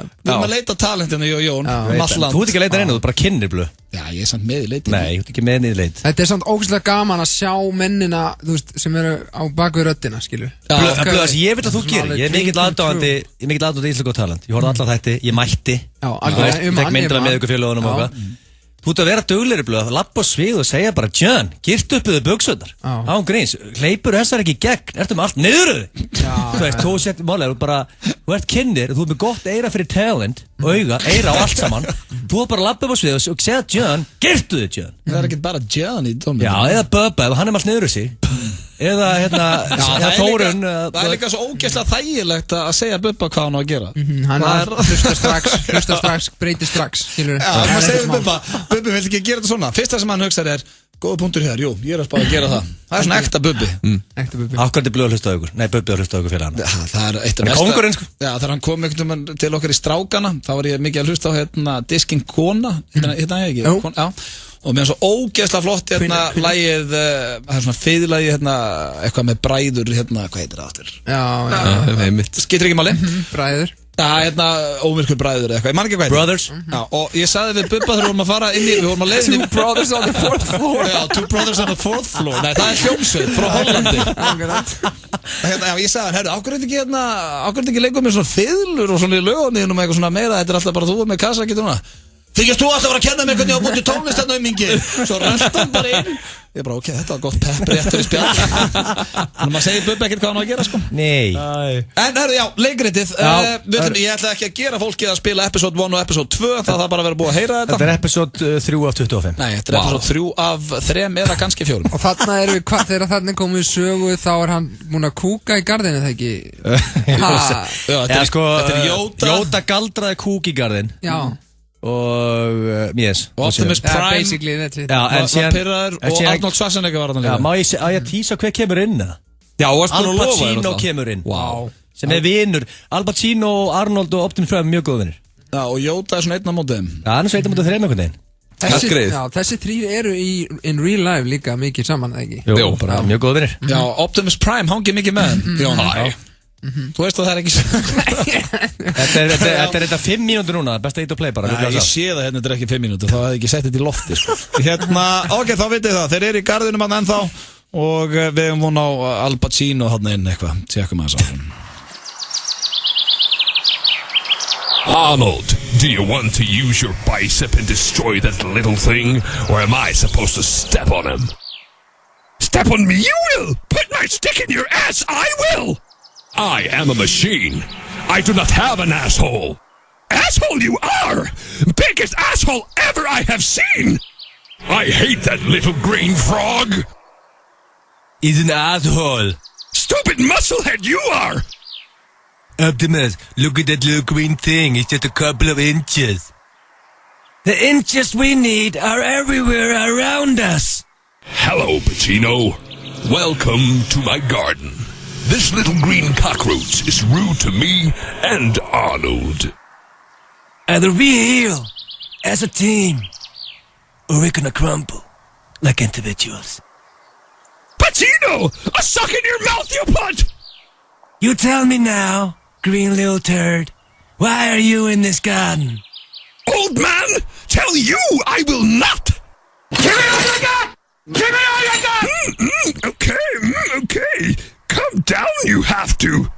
Við erum að leita talent hérna, Jón, Þú ert ekki að leita reyna, þú er bara kynnir blöð. Já, ég er samt með í leiti. Nei, þú ert ekki með í leit. Þetta er samt ógeðslega gaman að sjá mennina, þú veist, sem eru á baku röddina, skilu. Blöð, ég veit að þú gerir. Ég er mikill aðdáandi Íslands Got Talent. Ég horfði allar þætti, ég mætti. Já, alveg, tek myndina með ykkur félagunum og eitthvað. Þú ert að vera duglegri blöð, lappa á svið og segja bara John, girt upp yfir buxurnar. Án gríns, hleypur þessar ekki í gegn, ertu með allt niður þig. Þú sett málega, þú ert kynnir, þú ert með gott eira fyrir talent, auga, eira og allt saman. Þú ert bara að lappa upp á svið og segja John, girtu þig John. Það er ekki bara John í tónum. Já, eða Bubba, ef hann er með allt niður sig. eða Þórun. Það líka svo ógeðslega þægilegt að segja Bubba hvað hann á að gera. Hann hlusta strax, breytir strax. Já, maður segir Bubba vil ekki gera þetta svona. Fyrsta sem hann hugsar góða punktur hér, jú, ég að spara að gera það. Það svona ekta Bubbi. Akkur er blöð að hlusta á ykkur. Nei, Bubbi að hlusta á ykkur fyrir hann. Það er eitt af mesta. Kóngurinn, sko. Já, þegar hann kom einhvern veginn til okkar í Strákana, þá var ég mikið að hlusta á Diskin Kona, hérna ég ekki. Já. Og mér er svo ógeðslega flott lagið, það er svona fiðlagið eitthvað með bræður hvað heitir það aftur? Já. Skiptir ekki máli? Bræður. Já, ómyrkur bræður eða eitthvað, ég man ekki hvað heitir. Brothers. Já, og ég sagði við Bubba þegar við vorum að fara inn í, við vorum að leiða inn í Two brothers on the fourth floor. Já, two brothers on the fourth floor. Nei, það er hljómsveit frá Hollandi. Já, ég sagði hann, ákveður þetta ekki leikur með svona fiðlur og svona í lögunniðin og með eitthvað svona meira, þetta er alltaf bara þú með kassa, getur hana. Þykist þú alltaf að vera að kenna mér hvernig ég á búin til tónlistarnaumingi? Svo röldi hann bara inn. Ég bara, ok, þetta var gott pepp réttur í spjall. Þannig maður segir Bubba ekkert hvað hann á að gera, sko. Nei. En já, leikritið. Ég ætla ekki að gera fólki að spila episode 1 og episode 2. Það bara að vera búið að heyra þetta. Þetta er episode 3 af 25. Nei, þetta er episode 3 af 3 eða kannski 4. Og þarna þegar þarna komið sögu, þá er hann múin að kúka í gardinu, það ekki? Þetta er Jóta galdraði kúk í gardin. Já. Og Optimus Prime basically that's it. var pyrraður og Arnold Schwarzenegger var þarna líka. Má ég tísa hver kemur inn? Já, Al Pacino kemur inn. Sem er vinur. Al Pacino, Arnold og Optimus Prime mjög góð vinir. Já, og Jóta er svona einn á móti þeim. Já, hann er svona einn á móti þeim einhvern veginn. Þessi þrír eru in real life líka mikið saman, ekki? Jú, bara mjög góð vinir. Já, Optimus Prime hangi mikið með þeim. Þú veist að það er ekki Þetta er þetta 5 mínútur núna. Best að eat og play bara. Nei, ég sé það þetta er ekki 5 mínútur. Þá hefði ég ekki sett þetta í lofti, sko. Ok, þá vitið það. Þeir eru í garðinum hann ennþá. Og við hefum von á Al Pacino hann inn eitthvað. Tjekkum að það. Arnold, do you want to use your bicep and destroy that little thing? Or am I supposed to step on him? Step on me, you will! Put my stick in your ass, I will! I am a machine. I do not have an asshole. Asshole you are! Biggest asshole ever I have seen! I hate that little green frog! He's an asshole. Stupid musclehead you are! Optimus, look at that little green thing. It's just a couple of inches. The inches we need are everywhere around us. Hello, Pacino. Welcome to my garden. This little green cockroach is rude to me and Arnold. Either we heal as a team, or we're gonna crumble like individuals. Pacino! A suck in your mouth, you punt! You tell me now, green little turd, why are you in this garden? Old man, tell you I will not! Give me all you got! Give me all you got! Okay. Calm down, you have to.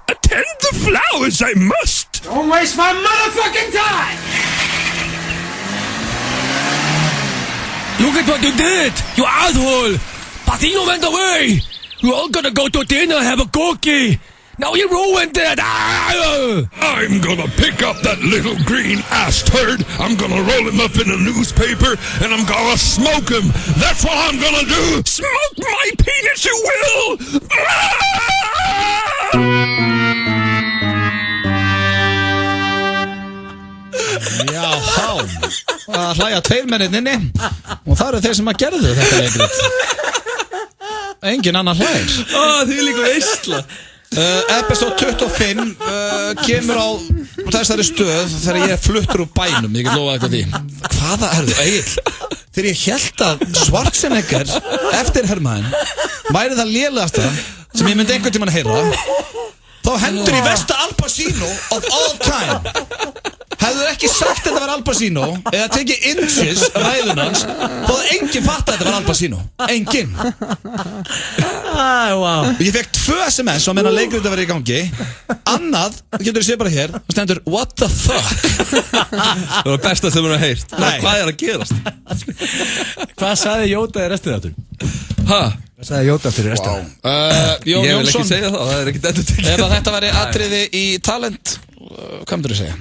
Attend the flowers, I must. Don't waste my motherfucking time! Look at what you did, you asshole! Pacino went away! We're all gonna go to dinner and have a cookie! Now you ruined it! I'm gonna pick up that little green ass turd, I'm gonna roll him up in a newspaper, and I'm gonna smoke him! That's what I'm gonna do! Smoke my penis, you will! Já, það hlæja 2 mennir inni og það eru þeir sem að gerðu þetta leikrit. Engin annar hlægir. Þið er líka veistla. Episode 25 kemur á þessari stöð þegar ég er fluttur úr bænum, ég get lofa eitthvað því. Hvaða er þið, Egil? Þegar ég held að Schwarzenegger eftir hermaðin væri það lélegasta sem ég myndi einhvern tímann heyra, þá hendur í versta Al Pacino of all time. Hefðu ekki sagt að þetta var Al Pacino eða tekið inches ræðunans, þá hefði enginn fatt að þetta var Al Pacino. Enginn. Og ég fekk 2 SMS á meðan leikrið að vera í gangi. Annað, getur þið séð bara hér, það stendur what the fuck. Það var besta sem hún har heyrt. Hvað er að gerast? Hvað sagði Jóta í restið áttur? Hvað sagði Jóta fyrir restið? Jón Ég vil Jónsson. ekki segja það, það er ekkert endur tekið. Ef að þetta væri atriði í talent, hvað myndir þú segja?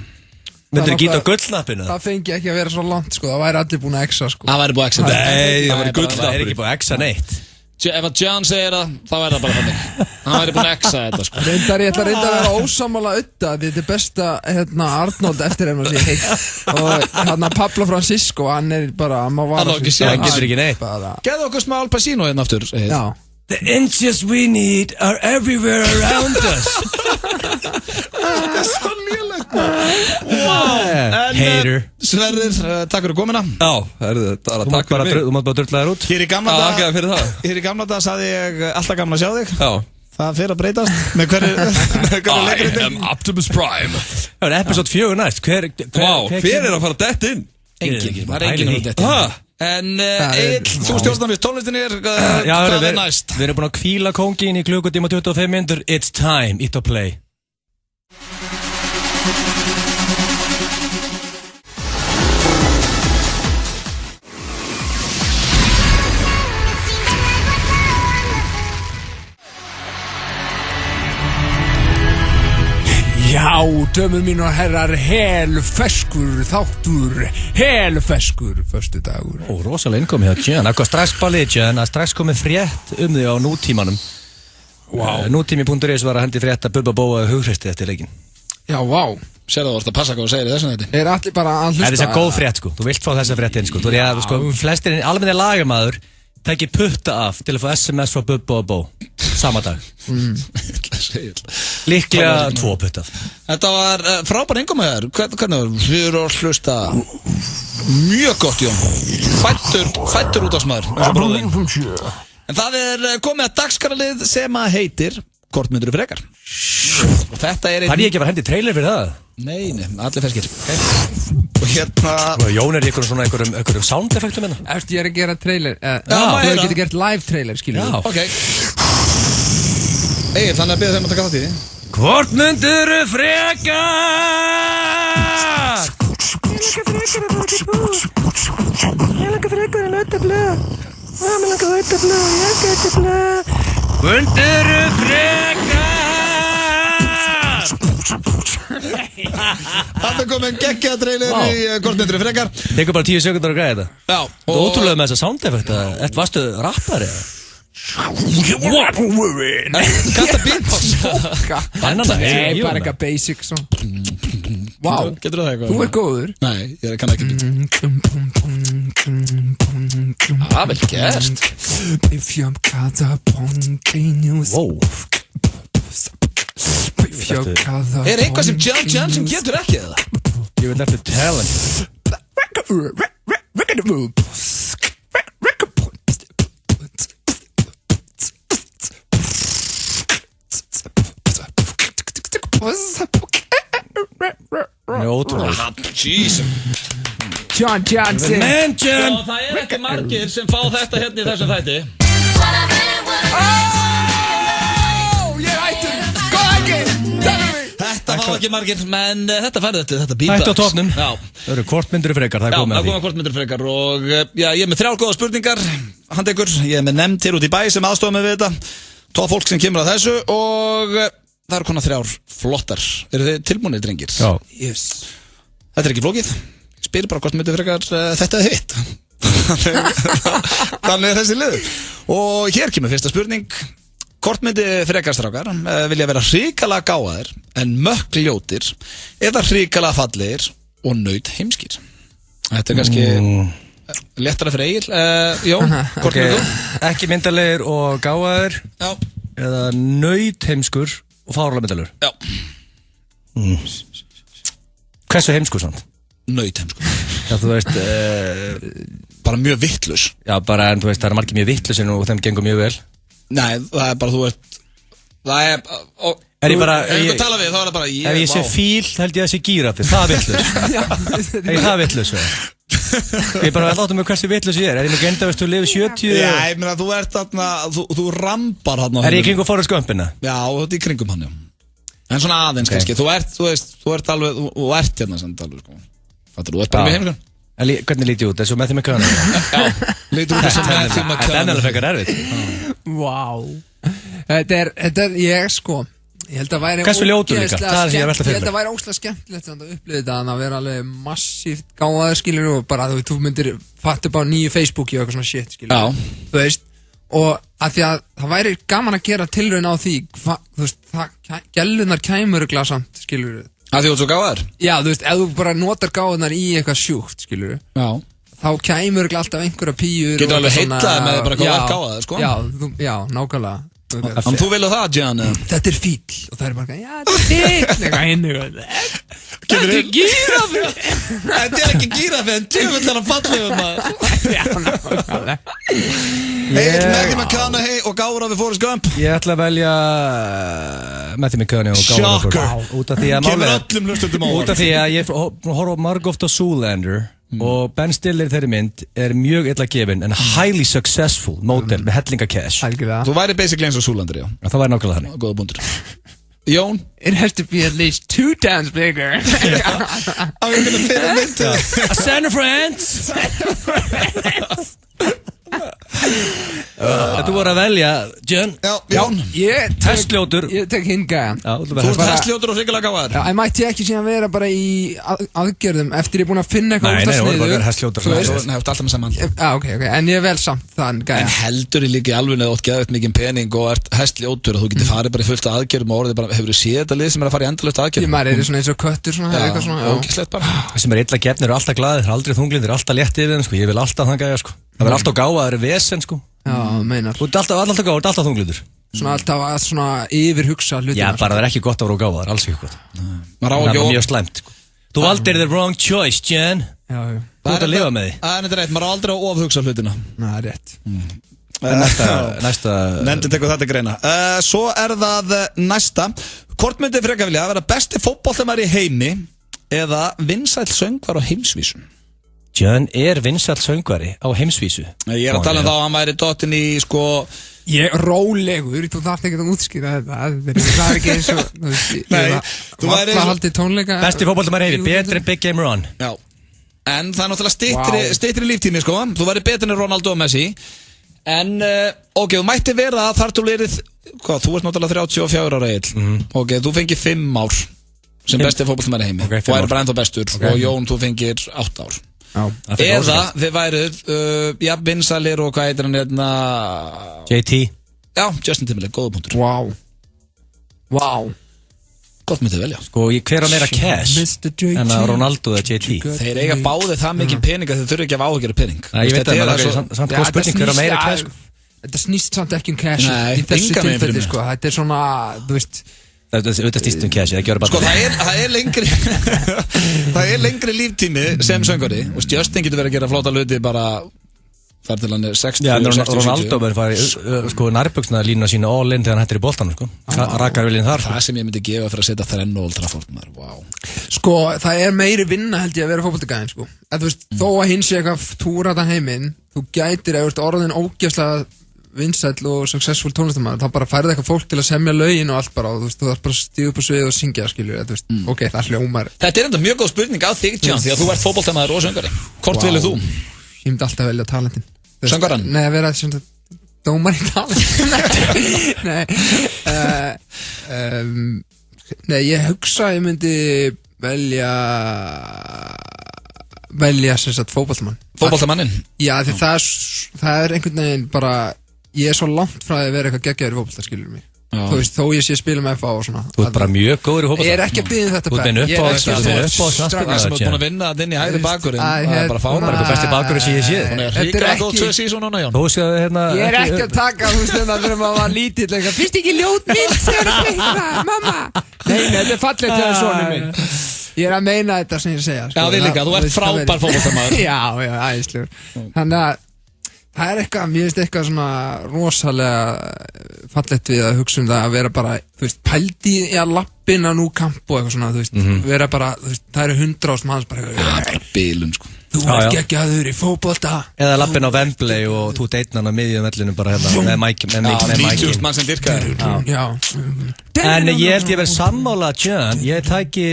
Myndir þú gíta á gullnappinu? Það fengi ekki að vera svo langt, sko. Það væri allir búin að exa, sko. Það væri búin að exa. Nei, það væri Það er gullnappur. ekki búin að exa neitt. Ef að John segir það, þá það bara þannig. Hann væri búin að exa þetta, sko. Ég ætla að vera ósammála Udda, því þetta besta, Arnold eftir hennar sér heitt. Og Pablo Francisco, hann bara, hann má vara sig. Hann getur ekki neitt. Geðu okkur smá Al Pacino hérna aftur. Já. The inches we need are everywhere around us. Þetta svo lélegt. Hater. Sverrir, takk fyrir komuna. Já, takk fyrir mig. Þú mátt bara drölla þér út. Hér í gamla dag sagði ég alltaf gaman að sjá þig. Já. Það fyrir að breytast. Með hverju I am Optimus Prime. Það er episode 4 næst. Hver er að fara dett inn? Engin. Það er engin að dett inn. En þú stjórnar við tónlistin hvað er næst? Við erum búin að hvíla kóngin í klukkutíma 25 minútur. It's time, it to play. Já, dömur mín og herrar, helfeskur þáttur, helfeskur föstudagur. Rosalega innkomið hjá Jen. Það kom strax bálið Jen, að strax komið frétt þig á nútímanum. Nútími.is var að hendi frétt að Bubba Bóa hughreysti eftir leikinn. Já, vá. Sérðu þú að passa hvað þú segir í þessum þetta? Er allir bara að hlusta? Það er þess að góð frétt, sko. Þú vilt fá þessa frétt inn, sko. Þú er að, flestir almenni lagamæður tekið putta af til að fá SMS frá Bubba og Bó sama dag. Líklega 2 puttað. Þetta var frábær innkomið þér. Hvernig við erum að hlusta mjög gott, Jón. Fættur út á smaður. En það er komið að dagskrárlið sem að heitir Hvort myndirðu frekar? Og þetta er Það er ekki að hendi trailer fyrir það? Nei, allir ferskir. Og hérna og Jón er í einhverjum sound effektum hérna. Eftir ég er að gera trailer. Þú getur gert live trailer, skilur við. Ok. Egil, þannig að byrja þeim að taka þátt í því. Hvort myndirðu frekar? Ég langar frekar en auðvitað. Mér langar auðvitað og ég geti blöð. Myndirðu frekar? Það er komin geggjaða trailer í Hvort myndirðu frekar. Tekur bara 10 sekundar að græða þetta. Já. Þú er ótrúlega með þessa sound effekta. Varstu rappari? Kanta beatbox. Nei, bara eitthvað basic svo. Vá, getur það eitthvað? Þú er góður. Nei, ég kann ekki vel gert. Er eitthvað sem John Johnson getur ekki eða? Ég vil eftir talent. Það er ótrúlega. Jesus. John Johnson. Já, það er ekki margir sem fá þetta hérna í þessum þætti. Ég ættur. Góð ekki. Þetta fá ekki margir, men þetta færði þetta beatbox. Þetta á topnum. Já. Það eru Hvort myndirðu frekar, það er komið að því. Já, það komið Hvort myndirðu frekar og já, ég er með 3 góða spurningar. Handekur, ég er með nefnd hér út í bæ sem aðstofa mig við þetta. 2 fólk sem kemur að þessu og það eru konar 3 flottar. Eru þið tilbúinir, drengir? Já. Yes. Þetta er ekki flókið. Spyr bara hvort myndirðu frekar þetta er hitt. Þannig er þessi liður. Og hér kemur fyrsta spurning. Hvort myndirðu frekar, strákar, vilja vera hrikalega gáðir en mökk ljótir eða hrikalega fallegir og naut heimskir? Þetta er kannski léttara fyrir Egil. Jón, hvort myndirðu þú? Ekki myndarlegir og gáðir. Já. Eða naut heimskur og fárlega myndalegur. Já. Hversu heimskur samt? Naut heimskur. Já, þú veist bara mjög vittlus. Já, bara en þú veist, það er margir mjög vittlusir og þeim gengur mjög vel. Nei, það er bara, þú veist, það er ég bara, ef ég tala við, þá er það bara ef ég sé fíl, held ég að sé gíraffi. Það er vittlus. Það er vittlus. Ég bara látum mig hversu vittlus ég er. Er ég með genda, veist, þú lifir 70? Já, ég meina, þú ert þarna, þú rambar þarna. Er ég kring og Forrest Gumpina? Já, þú ert í kringum hann, já. En svona aðeins, kannski. Þú ert alveg, þú ert hérna samt alveg, sko. Fattur, þú ert bara með heimskan. Hvernig líti ég út? Þessu Matthew McConaughey? Já, líti út þessu Matthew McConaughey. Þetta er alveg frekar erfitt. Vá. Þetta er, ég sko, ég held að væri Hversu ljótur líka? Það er sem ég er velta fyrir mig. Ég held að væri ógeðslega skemmtilegt að upplifa þetta að vera alveg massíft gáðaður, skilur, og bara þú myndir fatta upp á nýju Facebooki og eitthvað svona shit, skilur. Já. Þú veist, og að því að það væri gaman að gera tilraun á því þú veist, gellunar kæmur samt, skilur að því þú ert svo gáðar? Já, þú veist, ef þú bara notar gáðunar í eitthvað sjúkt, skilur þá kæmur alltaf einhverja píur getur alveg heitlað með bara hvað er gáðað, sko já, nákvæmlega en þú vilja það, Jan? Þetta er fíll og það er bara, já, þetta er fíll þetta er gíraffi þetta er ekki gíraffi en tjöfullar að falla já, nákvæmlega Matthew McConaughey og Gára við Forrest Gump Ég ætla að velja Matthew McConaughey og Gára við Forrest Út af því að kemur öllum hlustundum á út af því að ég horfa margóft á Zoolander og Ben Stiller þeirri mynd er mjög illa gefin en highly successful model með hellinga cash Þú væri basically eins og Zoolander, já Það væri nákvæmlega þannig Góða búndur Jón? It has to be at least 2 times bigger I'm gonna fit a mint A San Francisco Þú voru að velja Jön Jón Hestljótur Ég tek hinn gæðan Þú ert hestljótur og hryggilega gáðar Já, ég mætti ekki síðan vera bara í aðgerðum eftir ég er búin að finna eitthvað Nei, það voru bara hestljótur Þú hefði alltaf með saman ok, en ég er vel samt þann gæðan En heldur ég líka í alveg neða ótt geðvægt mikið pening og ert hestljótur og þú getur farið bara í fullt aðgerðum og orðið bara, hefur þú séð þetta lið sem er að fara í endalaust aðgerðum? Maður er svona eins og köttur sem er illa gefnir og alltaf glaðir, það er aldrei þunglindir, alltaf létt yfir þeim, sko. Ég vil alltaf þann gæja, sko. Það verður alltaf gáða, það er vesen, sko. Já, meinar. Þú ert alltaf gáða, alltaf þunglindur. Svona alltaf að svona yfirhugsa hlutina. Já, bara það er ekki gott að vera gáða, það er alls ekki gott. Það er mjög slæmt, sko. Þú valdir the wrong choice, Jen. Já. Þú ert að lifa með því. Það er rétt, maður á aldrei að ofhugsa hlutina. Það er rétt. Næsta Nefndin tekur þetta greina Svo er það næsta Hvort myndi frekar vilja að vera besti fótboltamaður í heimi eða vinsæll söngvar á heimsvísu? John er vinsæll söngvari á heimsvísu Ég er að tala um þá að hann væri dottin í sko Ég er rólegur, þú þarf ekki að útskýra þetta Það er ekki eins og Nei, þú væri Það haldi tónleika Besti fótboltamaður í heimi, betri en Big Game Ron Já, en það er náttúrulega styttri líftími sko Þú væri betri en Ronaldo og Messi En, ok, þú mætti vera þar þú lerið, hvað, þú ert náttúrulega 34 ára Egill Ok, þú fengir 5 ár sem besti fótboltamaður í heimi Þú væri bara ennþá bestur og Jón, þú fengir 8 ár Eða þið væruð, vinsælir og hvað heitir hann hérna JT Já, Justin Timberlake, góða punktur Vá Gott myndið velja Sko, hver á meira cash en að Ronaldo eða JT Þeir eiga báðið það mikið pening að þeir þurfa ekki að áhugjara pening Ég veit að það er samt góð spurning hver á meira cash Þetta snýst samt ekki um cash Nei, í þessu engan veginn fyrir tilfelli mig. sko Þetta er svona, þú veist Þetta snýst um cash, það gjör bara Sko, það er lengri Það er lengri líftími sem söngari og Justin getur verið að gera flóta hluti bara þar til hann er 60, Já, 60, Ronaldo verður farið sko nærböksna lína sína all in þegar hann hættir í boltanum sko Rakar viljinn þar Það sem ég myndi gefa fyrir að setja þrenn og Old Trafford maður, wow Sko, það er meiri vinna held ég að vera fótboltagæðin sko Þú veist, þó að hins sé eitthvað túrata heiminn þú gætir ef orðin ógeðslega vinsæll og successful tónlistamæður þá bara færði eitthvað fólk til að semja lögin og allt bara og þú veist, þú þarf bara að stíða upp á svið og syngja skilju, þú veist, ok, það hljómar Þetta er enda mjög góð spurning á þig, John, því að þú ert fótboltamaður og söngari Hvort velur þú? Ég myndi alltaf velja talentin Söngarann? Nei, að vera svona dómar í talentin Nei, ég hugsa ég myndi velja sem sagt fótboltamann Fótboltamanninn? Já, því það er einhvern veginn bara ég er svo langt frá að vera eitthvað geggjaður í fótbolta, skilur mig Þú veist, þó ég sé að spila með FA og svona Þú ert bara mjög góður í fótbolta Ég er ekki að byggja þetta Þú ert með upp á Það sem er búin að vinna þetta inn í hægri bakurinn Það er bara fána Það er besti bakurinn sem ég sé Hún er ríkala góð 2 sísón núna, Jón Ég er ekki að taka, þú veist, þegar maður var lítill Fyrst ekki ljót mynd þegar ég speikna, mamma Nei, þetta er fallegt þegar sonur minn Ég er að meina þetta sem ég segja Já, við líka, þú ert frábær fótboltamaður Já, æðislegur Þannig að það er eitthvað, mér finnst eitthvað svona rosalega fallegt við að hugsa um það að vera bara, þú veist, pældi í að lappin á nú kamp og eitthvað svona, þú veist, vera bara, þú veist, það eru 100.000 manns bara bara bílun, sko Þú ert geggjaður í fótbolta Eða lappin á Wembley og þú deitnan á miðjum vellinu bara hérna með mækin 90.000 mann sem dyrkaður En ég held ég verið sammála John, ég tæki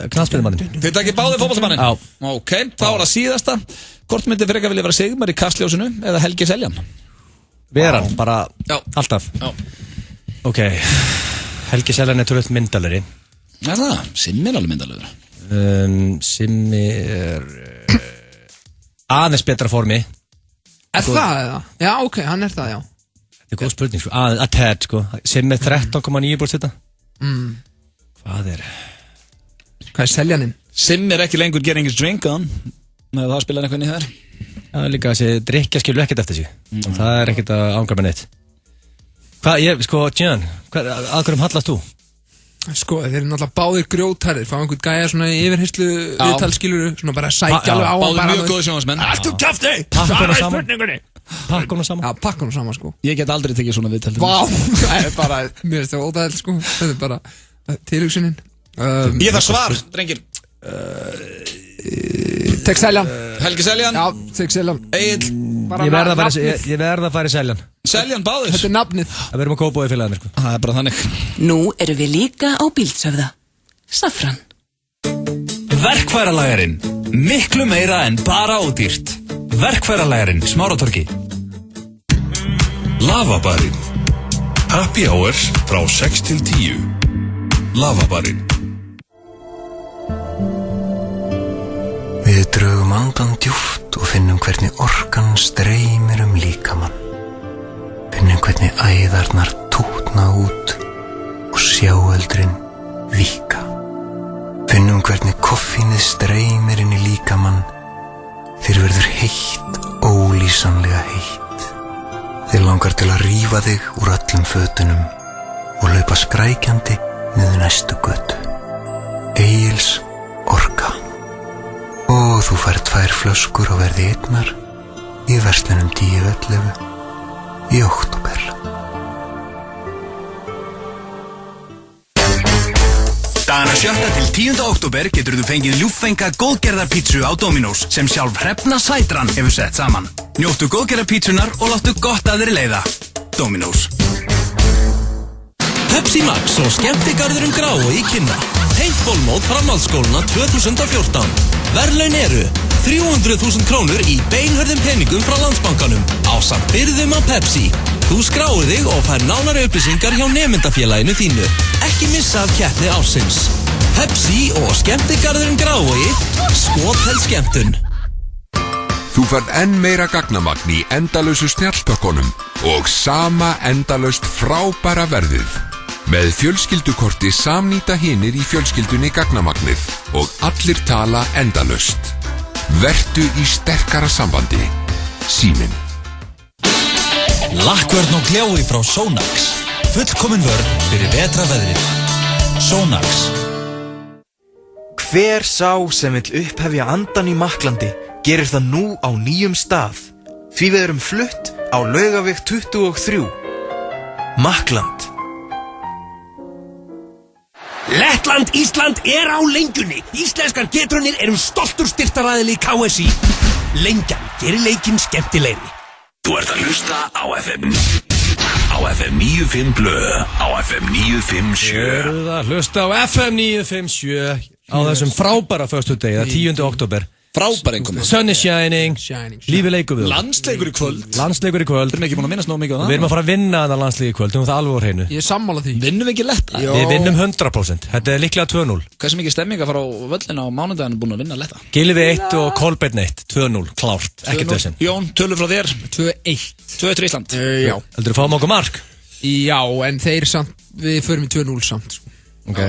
knattspyrnumannin Þið tæki báði fótboltamannin? Já Ok, þá er það síðasta Hvort myndi frekar vilja vera Sigmar í Kastljósinu eða Helgi Seljan? Veran, bara alltaf Ok, Helgi Seljan er tölvöld myndalegri Já það, Simmi er alveg myndalegur Simmi er aðeins betra formi það eða? Já, ok, hann það, já. Þetta góð spurning, sko. Að tad, sko. Sem með 13,9% þetta. Hvað seljaninn? Sim ekki lengur getting his drink on. Með það spilaði eitthvað inn í þær. Já, líka þessi drikja skilur ekkert eftir sig. Það ekkert að ángra með neitt. Gian, að hverjum hallast þú? Sko, þeir náttúrulega báðir grjótharðir, fá einhvern gæja svona yfirherslu viðtalskiluru, svona bara sækja alveg á hann. Báðir mjög góði sjónvarsmenn. Ertu kjafti? Svara spurningunni. Pakka honum saman. Já, pakka honum saman, sko. Ég get aldrei tekið svona viðtal. Vá, það bara, mér finnst það ódæðilt, sko. Þetta bara tilhugsunin. Ég þarf svar, drengir. Tek Seljan. Helgi Seljan. Já, tek Seljan. Egill. Ég verð að fara í Seljan. Seljan báðir. Þetta nafnið. Það verðum að kópa í félaginu, sko. Það bara þannig. Nú erum við líka á Bíldshöfða. Safran. Verkfæralagarinn. Miklu meira en bara ódýrt. Verkfæralagarinn, Smáratorgi. Lavabarinn. Happy hours frá 6 til 10. Lavabarinn. Við drögum andan djúpt og finnum hvernig orkan streymir líkamann. Finnum hvernig æðarnar tútna út og sjáöldrin víka. Finnum hvernig koffínið streymir inn í líkamann. Þér verður heitt, ólýsanlega heitt. Þér langar til að rífa þig úr öllum fötunum og laupa skrækjandi niður næstu götu. Egils orka. Og þú fær 2 flöskur á verði 1 í verslunum 10.11 í október. Dagana 7. til 10. október getur þú fengið ljúffenga góðgerðarpítsu á Dominos sem sjálf Hrefna Sætran hefur sett saman. Njóttu góðgerðarpítsunar og láttu gott að þér leiða. Dominos. Pepsi Max og skemmtigarðurinn Grái í Kynna. Paintballmót framhaldsskólana 2014. Verðlaun eru 300.000 krónur í beinhörðum peningum frá Landsbankanum ásamt byrðum á Pepsi. Þú skráir þig og fær nánari upplýsingar hjá nemyndafélaginu þínu. Ekki missa af keppni ársins. Pepsi og skemmtigarðurinn Grái, skotheld skemmtun. Þú færð enn meira gagnamagn í endalausu snjalltökkunum og sama endalaust frábæra verðið. Með fjölskyldukorti samnýta hinir í fjölskyldunni gagnamagnið og allir tala endalaust. Vertu í sterkara sambandi. Síminn. Lakkvörn og gljói frá Sonax. Fullkomin vörn fyrir vetraveðrið. Sonax. Hver sá sem vill upphefja andan í Makklandi gerir það nú á nýjum stað. Því við erum flutt á Laugaveg 23. Makkland. Lettland, Ísland á lengjunni. Íslenskar getrunir stoltur styrktaraðili KSI. Lengjan gerir leikinn skemmtilegri. Þú ert að hlusta á FM 95 Blö, á FM 957. Þú ert að hlusta á FM 957 á þessum frábæra föstudegi, það 10. október. Frábær einhverjum. Sun is shining, lífið leikur við. Landsleikur í kvöld. Landsleikur í kvöld. Við erum ekki búin að minnast nóg mikið á það. Við erum að fara að vinna þennan landsleik í kvöld, það alveg á hreinu. Ég er sammála því. Vinnum við ekki lett? Við vinnum 100%, þetta er líklega 2-0. Hversu mikið stemming að fara á völlina á mánudaginu búin að vinna letta? Gylfi 1 og Kolbeinn 1, 2-0, klárt, ekkert þessin. Jón, tölur frá þér? 2-1. 2-1 Ísland. Já. Heldur þú fáum okkur mark? Já, en þeir samt, við förum í 2-0 samt. Ok.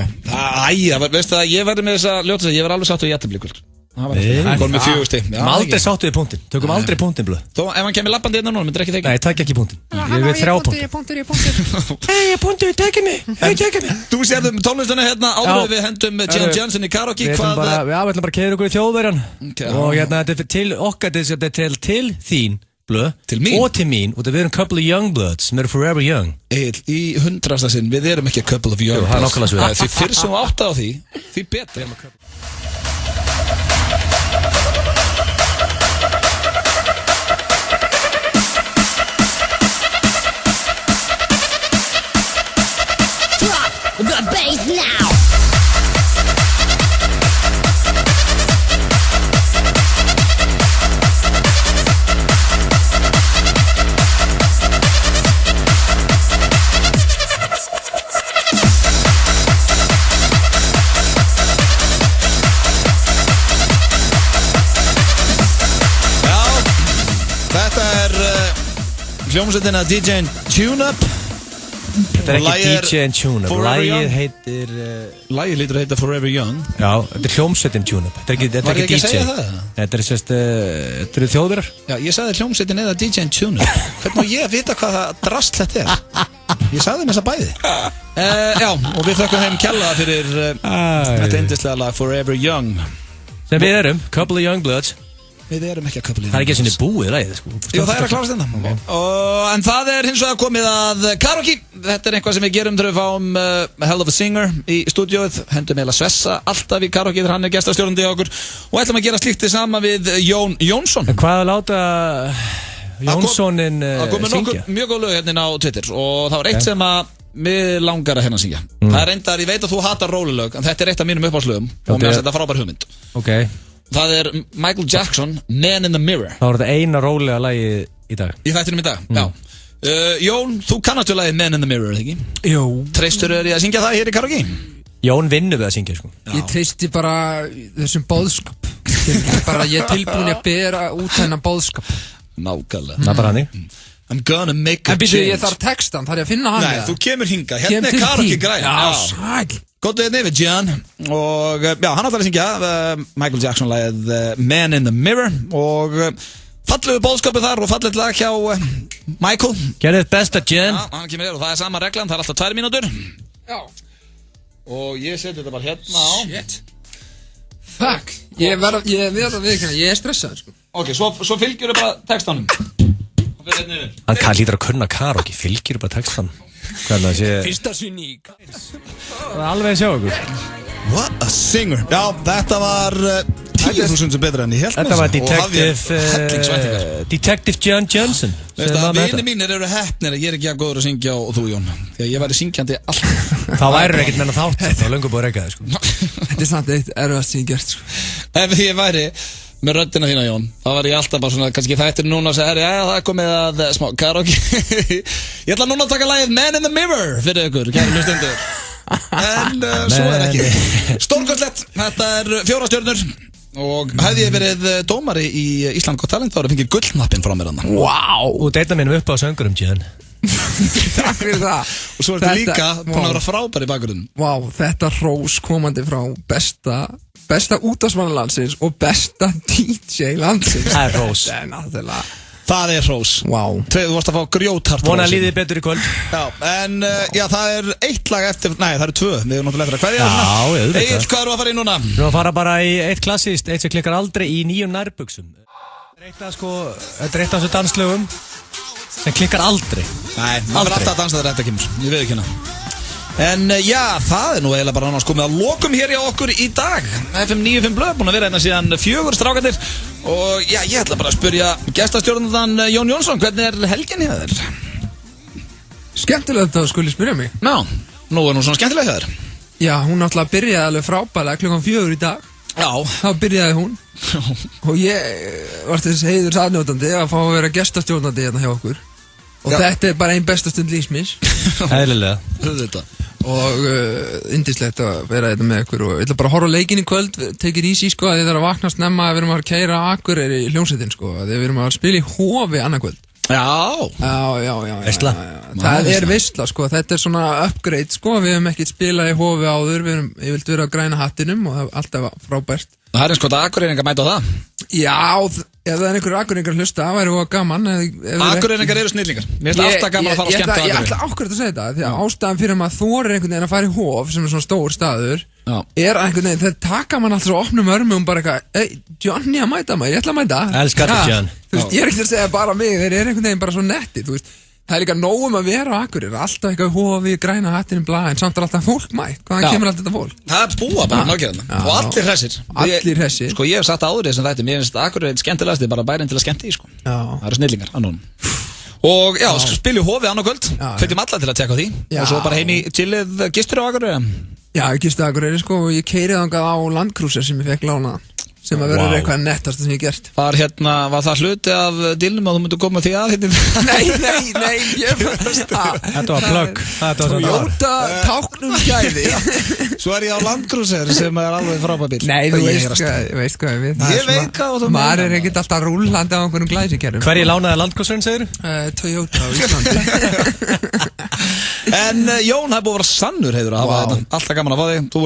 Æja, veistu það, ég verði með þess að ljóta þess að ég verði alveg satt á jættabli kvöld. Það var með 4 stig. Aldrei sáttu við punktin, tökum aldrei punktin blöð. Þó, ef hann kemur lappandi hérna núna, myndir ekki þekki? Nei, takk ekki punktin. Ég veit 3 punktin. Ég punktur, tekið mig. Þú sérðum tónlistuna hérna, áður við hendum Jan Johnson í karaoke. Við ætlum bara að keyra okkur í Þjóðverjan. Og hérna, þetta er til okkar, þetta er til þín blöð. Til mín? Og til mín, og við erum couple of young bloods, sem eru forever young. Egil, í 100. sinn, við erum ekki a couple of young bloods. Því fyrr sem þú átt á því betur. The bass now. Þetta hljómsveitin að DJ Tune-Up. Þetta er ekki DJ and Tune-Up, lagið heitir... Lagið lítur að heita Forever Young. Já, þetta er hljómsveitin Tune-Up, þetta er ekki DJ. Var ég ekki að segja það? Þetta eru þjóðverðar? Já, ég sagði hljómsveitin eða DJ and Tune-Up. Hvernig má ég að vita hvað það drasl þetta er? Ég sagði þess að bæði. Já, og við þökkum þeim kjallaða fyrir þetta yndislega lag Forever Young. Sem við erum, Couple of Young Bloods. Við erum ekki að couple of young. Það er ekki sinni búið lagið, sko. Jú, það er að klárast þetta. En það er hins vegar komið að karaoke. Þetta er eitthvað sem við gerum þegar við fáum Hell of a Singer í stúdíóið. Hendum eiginlega Svessa alltaf í karaoke þegar hann er gestastjórnandi á okkur. Og ætlum að gera slíkt þið sama við Jón Jónsson. En hvað að láta Jónssonin syngja? Það komið nokkuð mjög góð lög hérna á Twitter. Og það var eitt sem að mig langar að hérna syngja. Það er reyndar, ég veit að þú hatar rólulög, en þetta er eitt af mínum uppáhaldslögum. Og mér finnst þetta frábær hugmynd. Okay. Það er Michael Jackson, Man in the Mirror. Það var þetta eina rólega lagi í dag. Í þættinum í dag, já. Jón, þú kannast við lagið Man in the Mirror, ekki? Jú. Treystur þér í að syngja það hér í karaoke? Jón vinnur við að syngja, sko. Já. Ég treysti bara þessum boðskap. Ég er tilbúin að bera út þennan boðskap. Nákvæmlega. Það er bara hannig. I'm gonna make a change. En byrju, ég þarf textan, þarf ég að finna hann? Nei, þú kemur hinga, hérna er karaoke græn. Já, sæl. Góttu þér nefnir, John. Og já, hann ætlar að syngja Michael Jackson lagið Man in the Mirror. Og fallegu bóðskapið þar og fallegt lag hjá Michael. Gerðið besta, John. Já, hann kemur hér og það er sama reglan, það er alltaf 2 mínútur. Já. Og ég seti þetta bara hérna á. Shit. Fuck. Ég verð að viðkynna, ég er stressaður, sko. Ok, svo fylgjur bara textanum. Hann lítur að kunna karaoke, fylgjur bara textan. Hvernig það sé... Fyrsta svíník. Það er alveg að sjá okkur. What a singer. Já, þetta var 10.000 sem betra enn ég held. Þetta var Detective John Johnson. Vinir mínir eru heppnir að ég er ekki að góður að syngja og þú, Jón. Því að ég væri syngjandi alltaf. Það væri ekkert meina þátt, það var löngu búið að reyka það, sko. Þetta er samt eitt erfast sem ég gert, sko. Ef ég væri með röddina þína, Jón, þá var ég alltaf bara svona, kannski þættir núna og segja, já, það er komið að smá karaoke. Ég ætla núna að taka lagið Man in the Mirror fyrir ykkur, kæri hlustendur. En svo er ekki. Stórkostlegt, þetta er 4 stjörnur og hefði ég verið dómari í Ísland Got Talent þá er ég fengið gullnappinn frá mér annan. Wow, og þetta minnum upp á söngurum, John. Takk fyrir það. Og svo er þetta líka búin að vera frábær í bakgrunum. Vá, þetta hrós komandi frá besta útvarpsmann landsins og besta DJ landsins. Það er hrós. Það er náttúrulega. Það er hrós. Wow. Þú varst að fá grjóthart. Vona að líði betur í kvöld. Já, en já, það er 1 lag eftir, nei, það eru 2. Við erum náttúrulega eftir að hverja hérna. Já, ég veit það. Hvað eru að fara í núna? Við erum að fara bara í eitt klassíst, eitt sem klikkar aldrei í 9 nærbuxum. Þetta er eitt af þessu danslögum sem klikkar aldrei. Nei, maður er alltaf að dansa þegar þetta kemur. Ég veit ekki hérna. En já, það er nú eiginlega bara annars komið að lokum hér hjá okkur í dag. FM 95 Blöð, búin að vera hérna síðan 4 strákandir. Og já, ég ætla bara að spyrja gestastjórnandan Jón Jónsson, hvernig er helgin hjá þér? Skemmtilegt að skuli spyrja mig. Já, nú er hún svona skemmtileg hjá þér. Já, hún náttúrulega byrjaði alveg frábælega klukkan 4 í dag. Já. Þá byrjaði hún. Og ég var þess heiðurs aðnjótandi að fá að vera gestastjórnandi hérna hjá okkur. Og þetta er bara einn bestastund lífsmins. Eðlilega. Þetta. Og yndislegt að vera þetta með ykkur. Og ég ætla bara að horfa á leikinn í kvöld. Take it easy, sko. Þið þarf að vakna snemma að við erum að keyra Akureyri í hljómsveitin, sko. Við erum að spila í Hofi annað kvöld. Já. Veistla. Það er veistla, sko. Þetta er svona upgrade, sko. Við hefum ekkert spilað í Hofi áður. Ég vildi vera á græna hattinum og það er alltaf frábært. Það er eins gott að Akureyringar mæta á það. Já, ef það er einhverjur Akureyringar hlusta, það væri gaman. Akureyringar eru snillingar. Mér finnst alltaf gaman að fara að skemmta Akureyri. Ég ætla ákveðið að segja þetta, því að ástæðan fyrir maður þorir einhvern veginn að fara í Hof, sem er svona stór staður, er einhvern veginn, þegar taka mann alltaf svo opnum örmum bara eitthvað, Johnny að mæta maður, ég ætla að mæta. Elskar þetta, John. Þú veist, ég er ekki að segja bara mig, þeir eru einhvern veginn bara svo netti, þú veist. Það er líka nógum að vera á Akureyri, alltaf eitthvað Hofi, græna hattinum, bla, en samt er alltaf fólk mætt. Hvaðan kemur alltaf þetta fólk? Það er búa bara nákvæmlega. Og allir hressir. Allir hressir. Sko, ég hef sagt áður þessum þætti, mér finnst Akureyri skemmtilegast, bara bærin til að skemmta í, sko. Já. Það eru snillingar, annón. Og já, spilju Hofi annað kvöld. Hvetjum alla til að tjekka á því. Og svo bara heim í chillið gistur á Akureyri. Já, ég gisti á Akureyri, sko, og ég keyrið þangað á Land Cruiser sem ég fekk lánað. sem að verður eitthvað nettast sem ég gert. Var það hluti af dilnum að þú myndir koma því að Nei, ég Þetta var plugg. Toyota táknum gæði. Svo ég á Land Cruiser sem alveg frábær bíl. Nei, þú veist hvað við. Ég veit hvað þú meina. Maður ekkert alltaf rúllandi á einhverjum glæsikerrum. Hverju lánaði Land Cruiserinn, segir þú? Toyota á Íslandi. En Jón, það er búið að vera sannur heiður að hafa þetta. Alltaf gaman að fá þig. Þú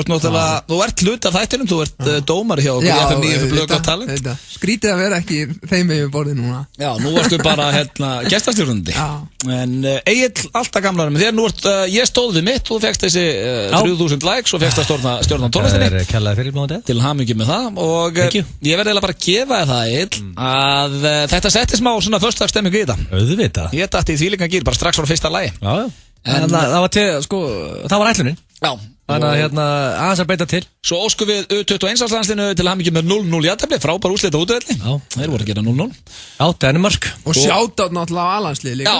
ert hluti af þættinum, þú ert dómari hjá okkur í FM 9 fyrir Blöð gott talent. Skrítið að vera ekki þeim yfir borðið núna. Já, nú varstu bara gestastjórnandi. En Egill, alltaf gamlar með þér. Ég stóð við mitt, þú fékkst þessi 3000 likes og fékkst að stjórna tónlistinni. Það kellaði fyrir blóðandi. Til hamingju með það. Og ég verði eiginlega bara að gefa þér það, Egill, að þetta setti smá svona föstudagsstemming í þetta. Auðvitað. Ég datt í þvílíkan gír bara strax frá fyrsta lagi. Já. En það var ætlunin. Já. Þannig að aðeins að beita til. Svo óskum við U21-landsliðinu til hamingju með 0-0 jafntefli, frábær úrslit á útivelli. Já. Þeir voru að gera 0-0. Já, Danimark. Og shoutout náttúrulega á landslið líka. Já,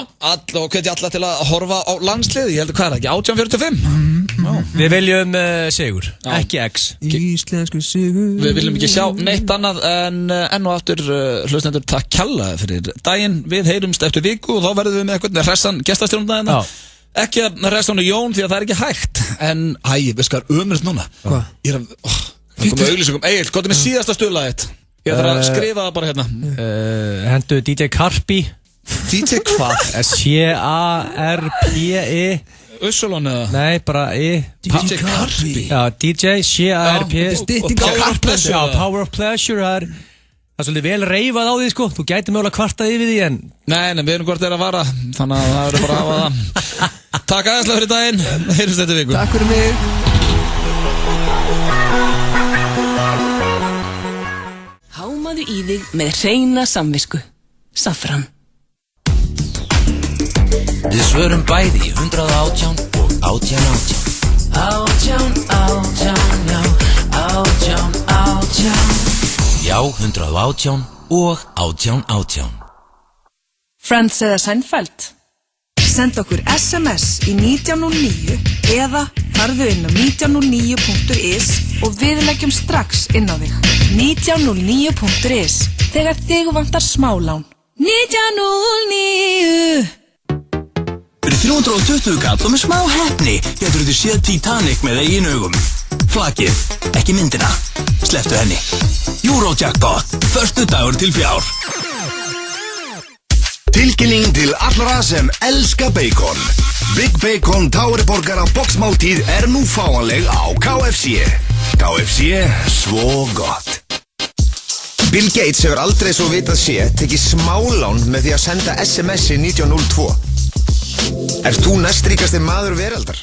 og hvetja alla til að horfa á landslið. Ég heldur hvað er ekki, 1845. Við viljum sigur, ekki X. Íslensku sigur. Við viljum ekki sjá neitt annað en enn og aftur hlustendur takk kærlega fyrir daginn. Við heyrumst eftir viku og þá verðum við með eitthvað hressan gestastjórnum ekki að hressan og Jón því að það er ekki hægt. En, við skar ömurist núna. Hvað? Ég er að, komum með auglýsingum. Egil, gott með síðasta stuðlað þitt. Ég þarf að skrifa það bara hérna. Hendu DJ Karpi. DJ hvað? C-A-R-P-I Ussulon eða? Nei, bara DJ Karpi. Já, DJ C-A-R-P Power of Pleasure. Það er svolítið vel reifað á því, sko. Þú gæti mögulega kvartað yfir því, en... Nei, við erum hvort að vara. Þannig að það verður bara að hafa það. Takk aðeinslega fyrir daginn. Heyrjumst þetta viku. Takk fyrir mig. Hámaðu í þig með hreina samvisku. Safran. Við svörum bæði 118 og 1818. 1818, já. 1818. Já, 118 og 1818. Friends eða Seinfeld? Send okkur SMS í 1909 eða farðu inn á 1909.is og við leggjum strax inn á þig. 1909.is þegar þig vantar smálán. 1909. Fyrir 320 kall og með smá heppni getur þú séð Titanic með eigin augum. Flaggið, ekki myndina. Slepptu henni. Eurojackpot, förstu dagur til fjár. Tilkynning til allra sem elska bacon. Big Bacon Táriborgara boxmáltíð nú fáanleg á KFC. KFC, svo gott. Bill Gates hefur aldrei svo vitað tekið smálán með því að senda SMS í 1902. Ert þú næstríkasti maður veraldar?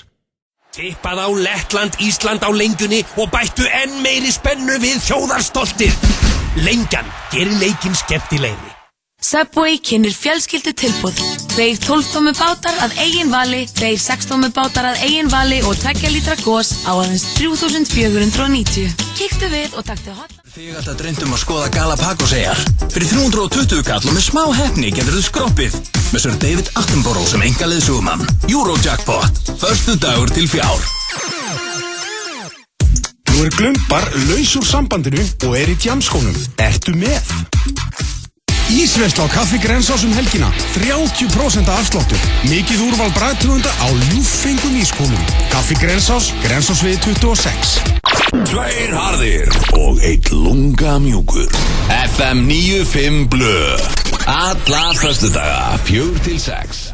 Tippað á Lettland, Ísland á lengjunni og bættu enn meiri spennu við þjóðarstoltið. Lengjan gerir leikinn skemmtilegri. Subway kynnir fjölskyldu tilboð. 2 12-tómmu bátar að eigin vali, 2 6-tómmu bátar að eigin vali og 2 lítra gos á aðeins 3.490. Kíktu við og taktu hotla. Þig alltaf dreymt að skoða Galapagos-eyjar. Fyrir 320 kall og með smá heppni getur þú skroppið með Sir David Attenborough sem einkaleiðsögumann. Eurojackpot, förstu dagur til fjár. Nú Glumbar laus úr sambandinu og í djamskónum. Ertu með? Ísversla á Kaffi Grensás helgina. 30% afsláttur. Mikið úrval bragðtegunda á ljúffengum ískólum. Kaffi Grensás, Grensásvegi 26. 2 harðir og 1 lunga mjúkur. FM 95 Blöð. Alla föstudaga 4 til 6.